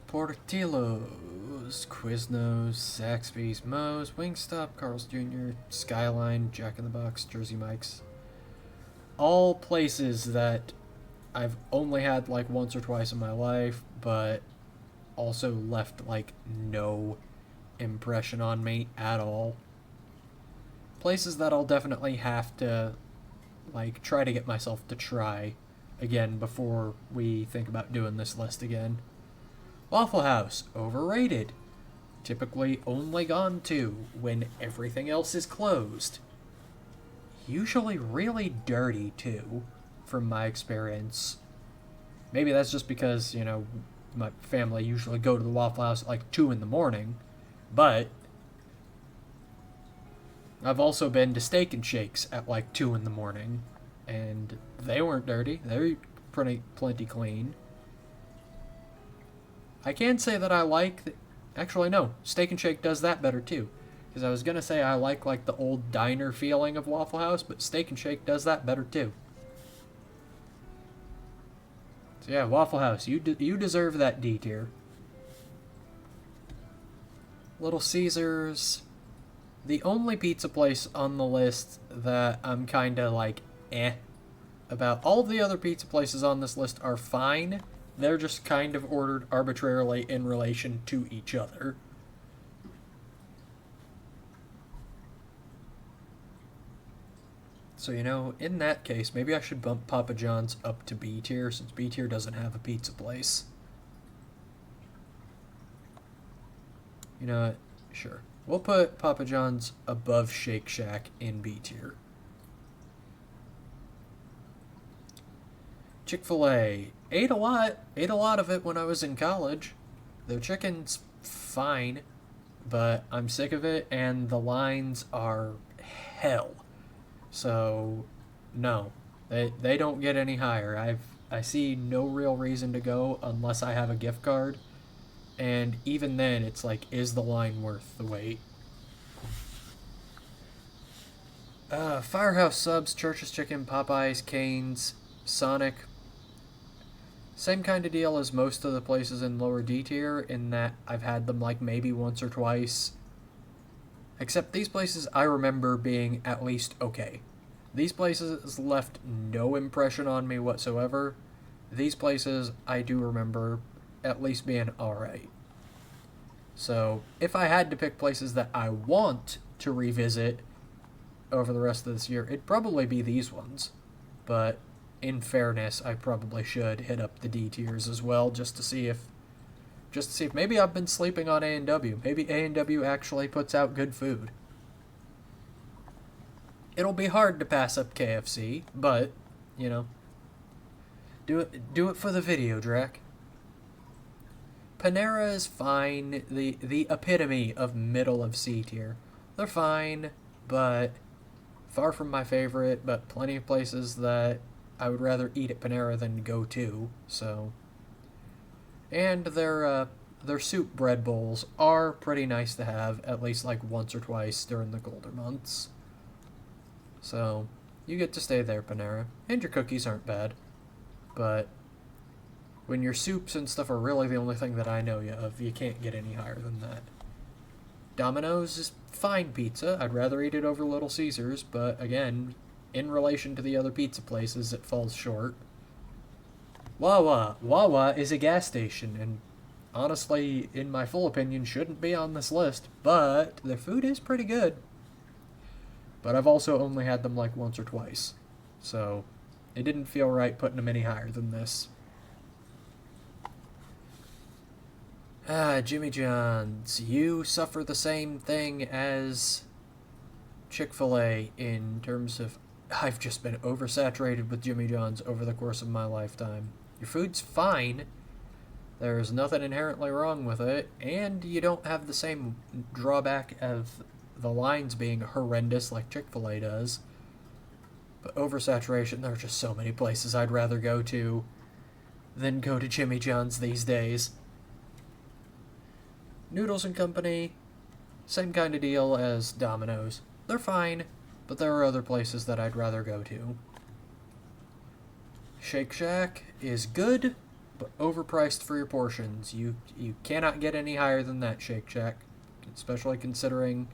Portillo's, Quiznos, Zaxby's, Moe's, Wingstop, Carl's Jr., Skyline, Jack in the Box, Jersey Mike's. All places that I've only had like once or twice in my life, but also left, like, no impression on me at all. Places that I'll definitely have to, like, try to get myself to try again before we think about doing this list again. Waffle House, overrated. Typically only gone to when everything else is closed. Usually really dirty, too, from my experience. Maybe that's just because, you know, my family usually go to the Waffle House at like 2 in the morning, but I've also been to Steak and Shakes at like 2 in the morning, and they weren't dirty. They were plenty clean. I can say that I like... Actually, no. Steak and Shake does that better, too. Because I was going to say I like the old diner feeling of Waffle House, but Steak and Shake does that better, too. So yeah, Waffle House, you deserve that D tier. Little Caesars. The only pizza place on the list that I'm kind of like, about. All of the other pizza places on this list are fine. They're just kind of ordered arbitrarily in relation to each other. So, you know, in that case, maybe I should bump Papa John's up to B tier, since B tier doesn't have a pizza place. You know what? Sure. We'll put Papa John's above Shake Shack in B tier. Chick-fil-A. Ate a lot of it when I was in college. Their chicken's fine, but I'm sick of it, and the lines are hell. So, no. They don't get any higher. I see no real reason to go unless I have a gift card. And even then, it's like, is the line worth the wait? Firehouse Subs, Church's Chicken, Popeyes, Cane's, Sonic. Same kind of deal as most of the places in lower D tier, in that I've had them like maybe once or twice. Except these places I remember being at least okay. These places left no impression on me whatsoever. These places I do remember at least being alright. So, if I had to pick places that I want to revisit over the rest of this year, it'd probably be these ones. But, in fairness, I probably should hit up the D tiers as well, just to see if maybe I've been sleeping on A&W. Maybe A&W actually puts out good food. It'll be hard to pass up KFC, but, you know, do it for the video, Drac. Panera is fine, the epitome of middle of C tier. They're fine, but far from my favorite, but plenty of places that I would rather eat at Panera than go to, so. And their soup bread bowls are pretty nice to have, at least like once or twice during the colder months. So, you get to stay there, Panera. And your cookies aren't bad. But when your soups and stuff are really the only thing that I know of, you can't get any higher than that. Domino's is fine pizza. I'd rather eat it over Little Caesars, but again, in relation to the other pizza places, it falls short. Wawa. Wawa is a gas station, and honestly, in my full opinion, shouldn't be on this list, but their food is pretty good. But I've also only had them like once or twice, so it didn't feel right putting them any higher than this. Jimmy John's. You suffer the same thing as Chick-fil-A in terms of I've just been oversaturated with Jimmy John's over the course of my lifetime. Your food's fine. There's nothing inherently wrong with it, and you don't have the same drawback of the lines being horrendous like Chick-fil-A does. But oversaturation, there are just so many places I'd rather go to than go to Jimmy John's these days. Noodles and Company, same kind of deal as Domino's. They're fine, but there are other places that I'd rather go to. Shake Shack is good, but overpriced for your portions. You cannot get any higher than that, Shake Shack, especially considering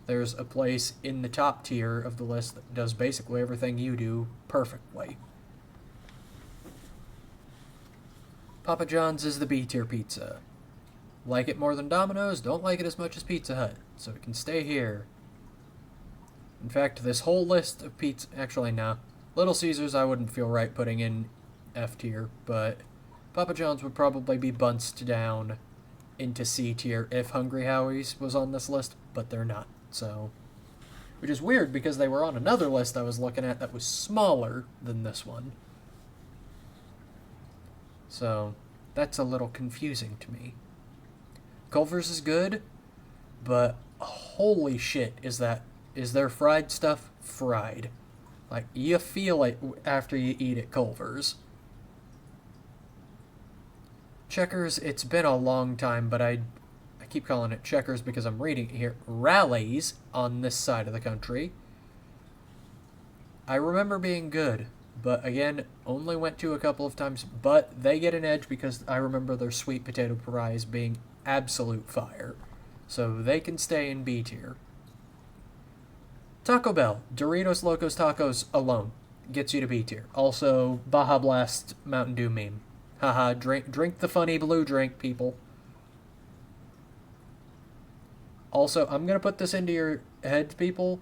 there's a place in the top tier of the list that does basically everything you do perfectly. Papa John's is the B tier pizza. Like it more than Domino's, don't like it as much as Pizza Hut, so it can stay here. In fact, this whole list of pizza... Actually, no. Little Caesars I wouldn't feel right putting in F tier, but Papa John's would probably be bunched down into C tier if Hungry Howie's was on this list, but they're not, so... Which is weird, because they were on another list I was looking at that was smaller than this one. So, that's a little confusing to me. Culver's is good, but holy shit, is their fried stuff fried. Like, you feel it after you eat at Culver's. Checkers, it's been a long time, but I keep calling it Checkers because I'm reading it here. Rallies on this side of the country. I remember being good, but again, only went to a couple of times, but they get an edge because I remember their sweet potato fries being absolute fire. So they can stay in B tier. Taco Bell, Doritos Locos Tacos alone gets you to B tier. Also, Baja Blast Mountain Dew meme. Haha, drink the funny blue drink, people. Also, I'm going to put this into your heads, people,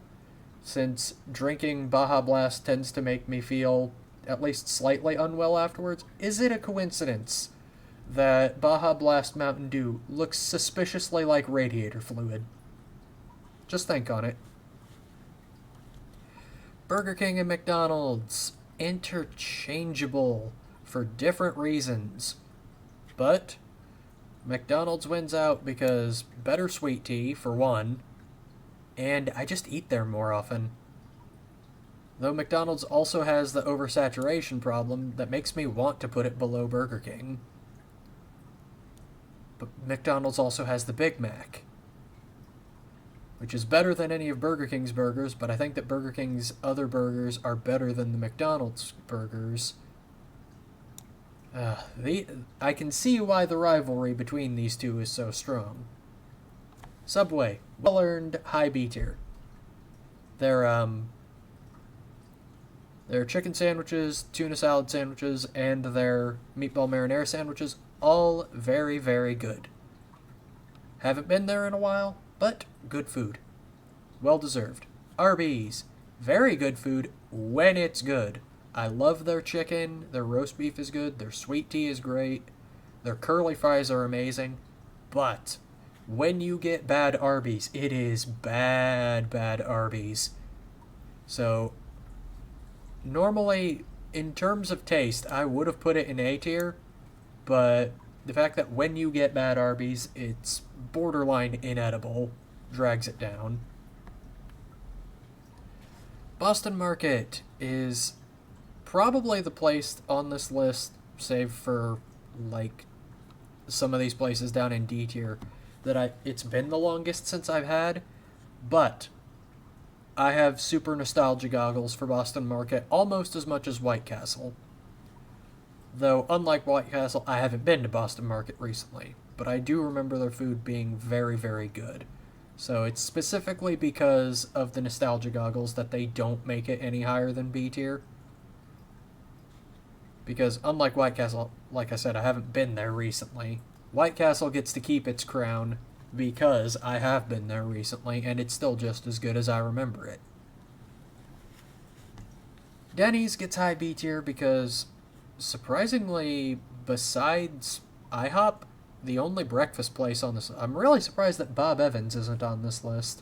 since drinking Baja Blast tends to make me feel at least slightly unwell afterwards. Is it a coincidence that Baja Blast Mountain Dew looks suspiciously like radiator fluid? Just think on it. Burger King and McDonald's, interchangeable for different reasons. But McDonald's wins out because better sweet tea, for one, and I just eat there more often. Though McDonald's also has the oversaturation problem that makes me want to put it below Burger King. But McDonald's also has the Big Mac, which is better than any of Burger King's burgers, but I think that Burger King's other burgers are better than the McDonald's burgers. I can see why the rivalry between these two is so strong. Subway, well-earned high B tier. Their chicken sandwiches, tuna salad sandwiches, and their meatball marinara sandwiches, all very, very good. Haven't been there in a while, but good food. Well deserved. Arby's, very good food when it's good. I love their chicken, their roast beef is good, their sweet tea is great, their curly fries are amazing, but when you get bad Arby's, it is bad Arby's. So, normally, in terms of taste, I would have put it in A tier, but the fact that when you get bad Arby's, it's borderline inedible drags it down. Boston Market is probably the place on this list, save for, like, some of these places down in D tier, that it's been the longest since I've had, but I have super nostalgia goggles for Boston Market, almost as much as White Castle. Though, unlike White Castle, I haven't been to Boston Market recently, but I do remember their food being very, very good. So it's specifically because of the nostalgia goggles that they don't make it any higher than B tier. Because unlike White Castle, like I said, I haven't been there recently. White Castle gets to keep its crown because I have been there recently, and it's still just as good as I remember it. Denny's gets high B tier because, surprisingly, besides IHOP, the only breakfast place on this... I'm really surprised that Bob Evans isn't on this list.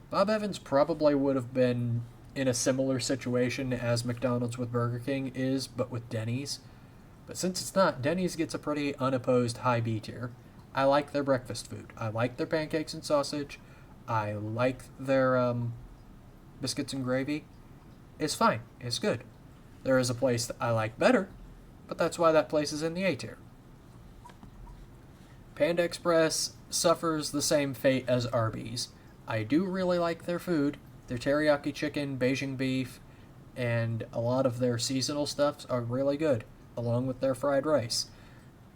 Bob Evans probably would have been in a similar situation as McDonald's with Burger King is, but with Denny's. But since it's not, Denny's gets a pretty unopposed high B tier. I like their breakfast food. I like their pancakes and sausage. I like their biscuits and gravy. It's fine. It's good. There is a place that I like better, but that's why that place is in the A tier. Panda Express suffers the same fate as Arby's. I do really like their food. Their teriyaki chicken, Beijing beef, and a lot of their seasonal stuffs are really good, along with their fried rice.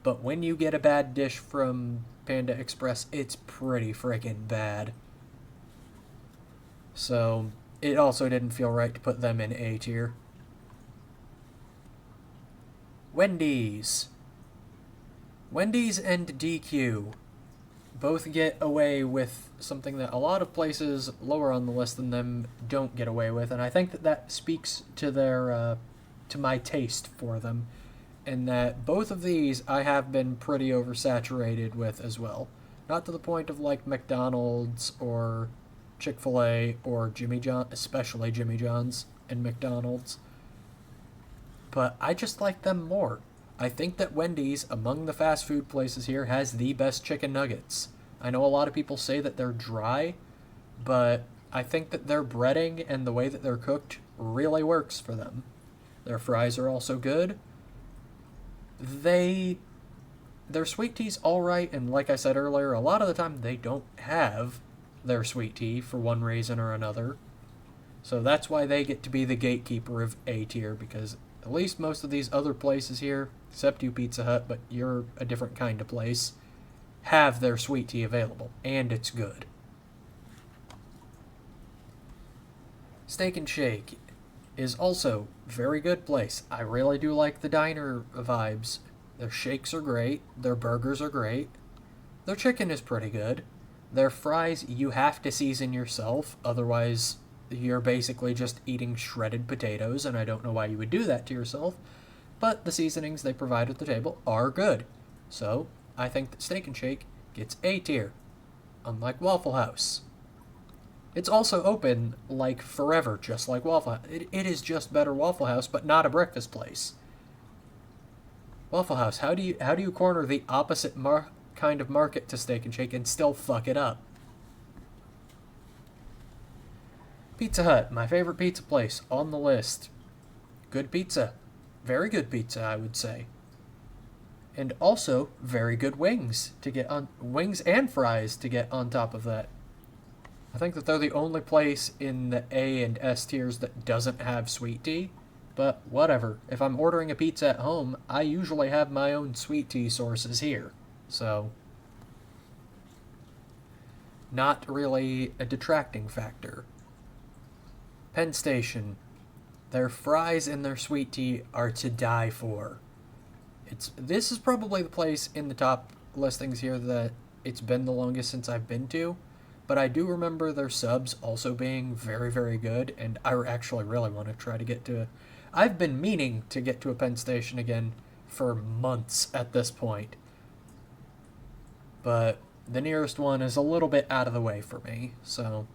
But when you get a bad dish from Panda Express, it's pretty freaking bad. So, it also didn't feel right to put them in A tier. Wendy's. Wendy's and DQ. both get away with something that a lot of places lower on the list than them don't get away with, and I think that that speaks to their to my taste for them, in that both of these I have been pretty oversaturated with as well. Not to the point of like McDonald's or Chick-fil-A or Jimmy John, especially Jimmy John's and McDonald's, but I just like them more. I think that Wendy's, among the fast food places here, has the best chicken nuggets. I know a lot of people say that they're dry, but I think that their breading and the way that they're cooked really works for them. Their fries are also good. Their sweet tea's alright, and like I said earlier, a lot of the time they don't have their sweet tea for one reason or another. So that's why they get to be the gatekeeper of A tier, because at least most of these other places here, except you Pizza Hut, but you're a different kind of place, have their sweet tea available, and it's good. Steak and Shake is also very good place. I really do like the diner vibes. Their shakes are great, their burgers are great, their chicken is pretty good, their fries you have to season yourself, otherwise you're basically just eating shredded potatoes, and I don't know why you would do that to yourself, but the seasonings they provide at the table are good. So, I think that Steak and Shake gets A tier, unlike Waffle House. It's also open, like, forever, just like Waffle House. It is just better Waffle House, but not a breakfast place. Waffle House, how do you corner the opposite kind of market to Steak and Shake and still fuck it up? Pizza Hut, my favorite pizza place on the list. Good pizza. Very good pizza, I would say. And also, very good wings to get on, wings and fries to get on top of that. I think that they're the only place in the A and S tiers that doesn't have sweet tea, but whatever. If I'm ordering a pizza at home, I usually have my own sweet tea sources here, so not really a detracting factor. Penn Station. Their fries and their sweet tea are to die for. This is probably the place in the top listings here that it's been the longest since I've been to, but I do remember their subs also being very, very good, and I actually really want to try to get to I've been meaning to get to a Penn Station again for months at this point, but the nearest one is a little bit out of the way for me, so.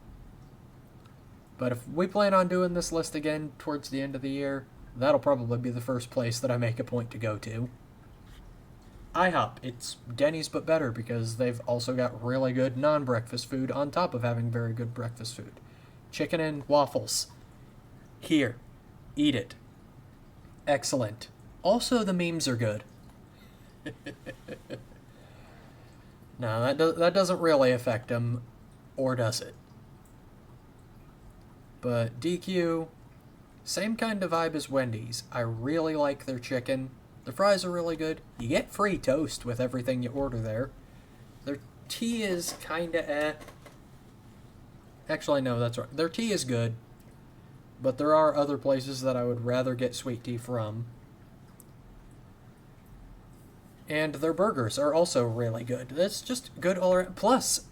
But if we plan on doing this list again towards the end of the year, that'll probably be the first place that I make a point to go to. IHOP, it's Denny's but better because they've also got really good non-breakfast food on top of having very good breakfast food. Chicken and waffles. Here. Eat it. Excellent. Also, the memes are good. No, that doesn't really affect them, or does it? But DQ, same kind of vibe as Wendy's. I really like their chicken. The fries are really good. You get free toast with everything you order there. Their tea is kinda eh. Actually, no, that's right. Their tea is good, but there are other places that I would rather get sweet tea from. And their burgers are also really good. That's just good all around. Plus,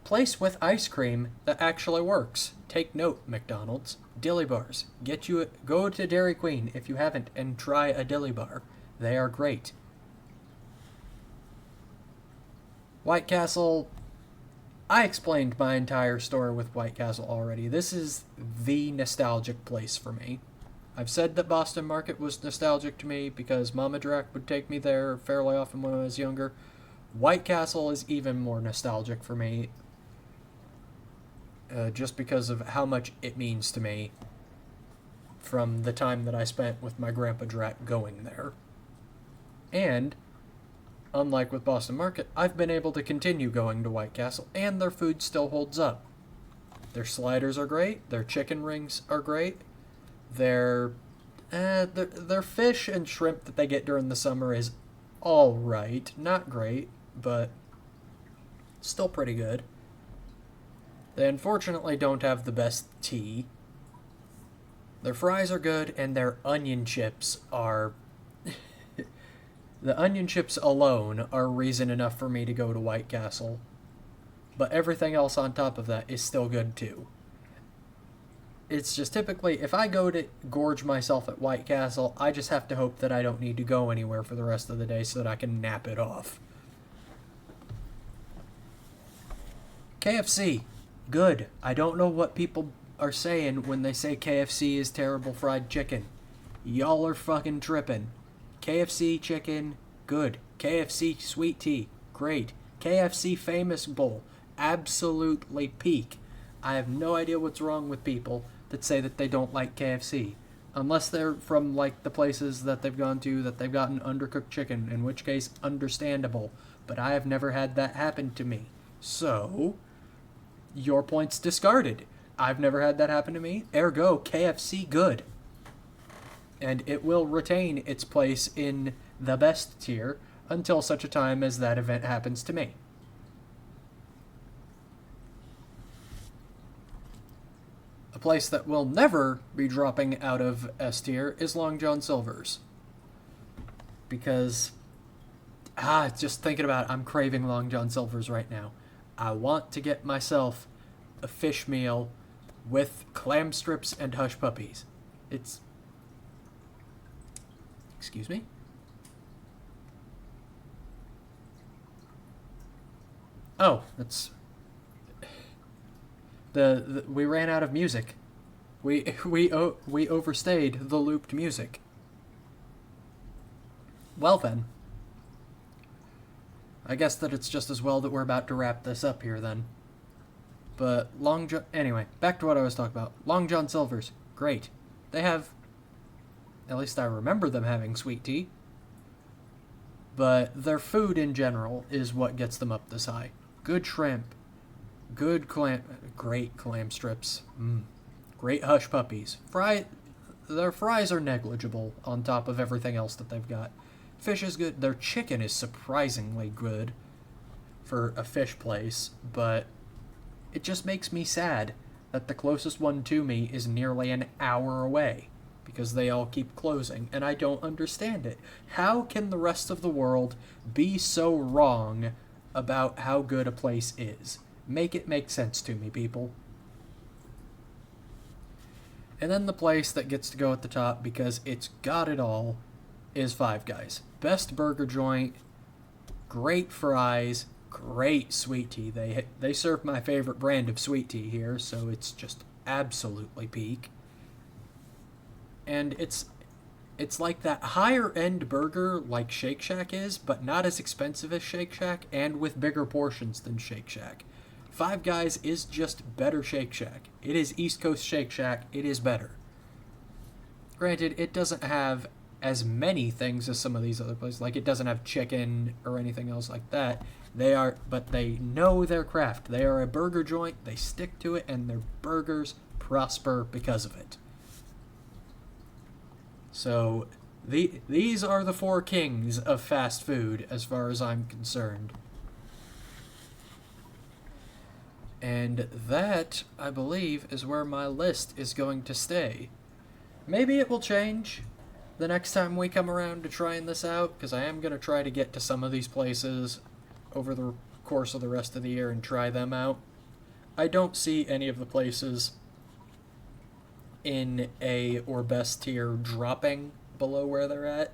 place with ice cream that actually works. Take note, McDonald's. Dilly bars. Go to Dairy Queen if you haven't and try a dilly bar. They are great. White Castle. I explained my entire story with White Castle already. This is the nostalgic place for me. I've said that Boston Market was nostalgic to me because Mama Drac would take me there fairly often when I was younger. White Castle is even more nostalgic for me, just because of how much it means to me from the time that I spent with my Grandpa Drac going there. And, unlike with Boston Market, I've been able to continue going to White Castle, and their food still holds up. Their sliders are great, their chicken rings are great, their fish and shrimp that they get during the summer is alright, not great, but still pretty good. They unfortunately don't have the best tea. Their fries are good, and their onion chips are... The onion chips alone are reason enough for me to go to White Castle. but everything else on top of that is still good too. It's just typically, if I go to gorge myself at White Castle, I just have to hope that I don't need to go anywhere for the rest of the day so that I can nap it off. KFC, good. I don't know what people are saying when they say KFC is terrible fried chicken. Y'all are fucking tripping. KFC chicken, good. KFC sweet tea, great. KFC famous bowl, absolutely peak. I have no idea what's wrong with people that say that they don't like KFC. Unless they're from, like, the places that they've gone to that they've gotten undercooked chicken, in which case, understandable. But I have never had that happen to me. So, your point's discarded. I've never had that happen to me. Ergo, KFC good. And it will retain its place in the best tier until such a time as that event happens to me. A place that will never be dropping out of S tier is Long John Silver's. Because, just thinking about it, I'm craving Long John Silver's right now. I want to get myself a fish meal with clam strips and hush puppies. It's... Excuse me? Oh, that's... we ran out of music. We overstayed the looped music. Well then. I guess that it's just as well that we're about to wrap this up here then. But anyway, back to what I was talking about. Long John Silver's, great. They have, at least I remember them having sweet tea. But their food in general is what gets them up this high. Good shrimp. Good great clam strips. Great hush puppies. Their fries are negligible on top of everything else that they've got. Fish is good. Their chicken is surprisingly good for a fish place, but it just makes me sad that the closest one to me is nearly an hour away because they all keep closing, and I don't understand it. How can the rest of the world be so wrong about how good a place is? Make it make sense to me, people. And then the place that gets to go at the top because it's got it all is Five Guys. Best burger joint, great fries, great sweet tea. They serve my favorite brand of sweet tea here, so it's just absolutely peak. And it's like that higher end burger like Shake Shack is, but not as expensive as Shake Shack and with bigger portions than Shake Shack. Five Guys is just better Shake Shack. It is East Coast Shake Shack. It is better. Granted, it doesn't have as many things as some of these other places. Like, it doesn't have chicken or anything else like that. But they know their craft. They are a burger joint. They stick to it, and their burgers prosper because of it. So, these are the four kings of fast food, as far as I'm concerned. And that, I believe, is where my list is going to stay. Maybe it will change the next time we come around to trying this out, because I am going to try to get to some of these places over the course of the rest of the year and try them out. I don't see any of the places in A or best tier dropping below where they're at,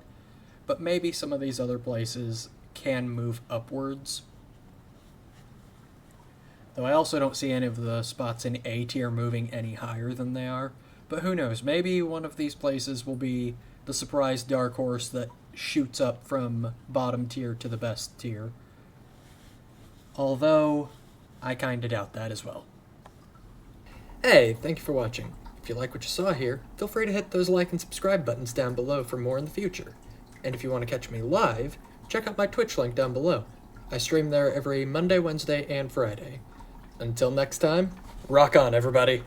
but maybe some of these other places can move upwards. Though I also don't see any of the spots in A tier moving any higher than they are. But who knows, maybe one of these places will be the surprise dark horse that shoots up from bottom tier to the best tier. Although, I kinda doubt that as well. Hey, thank you for watching. If you like what you saw here, feel free to hit those like and subscribe buttons down below for more in the future. And if you want to catch me live, check out my Twitch link down below. I stream there every Monday, Wednesday, and Friday. Until next time, rock on, everybody!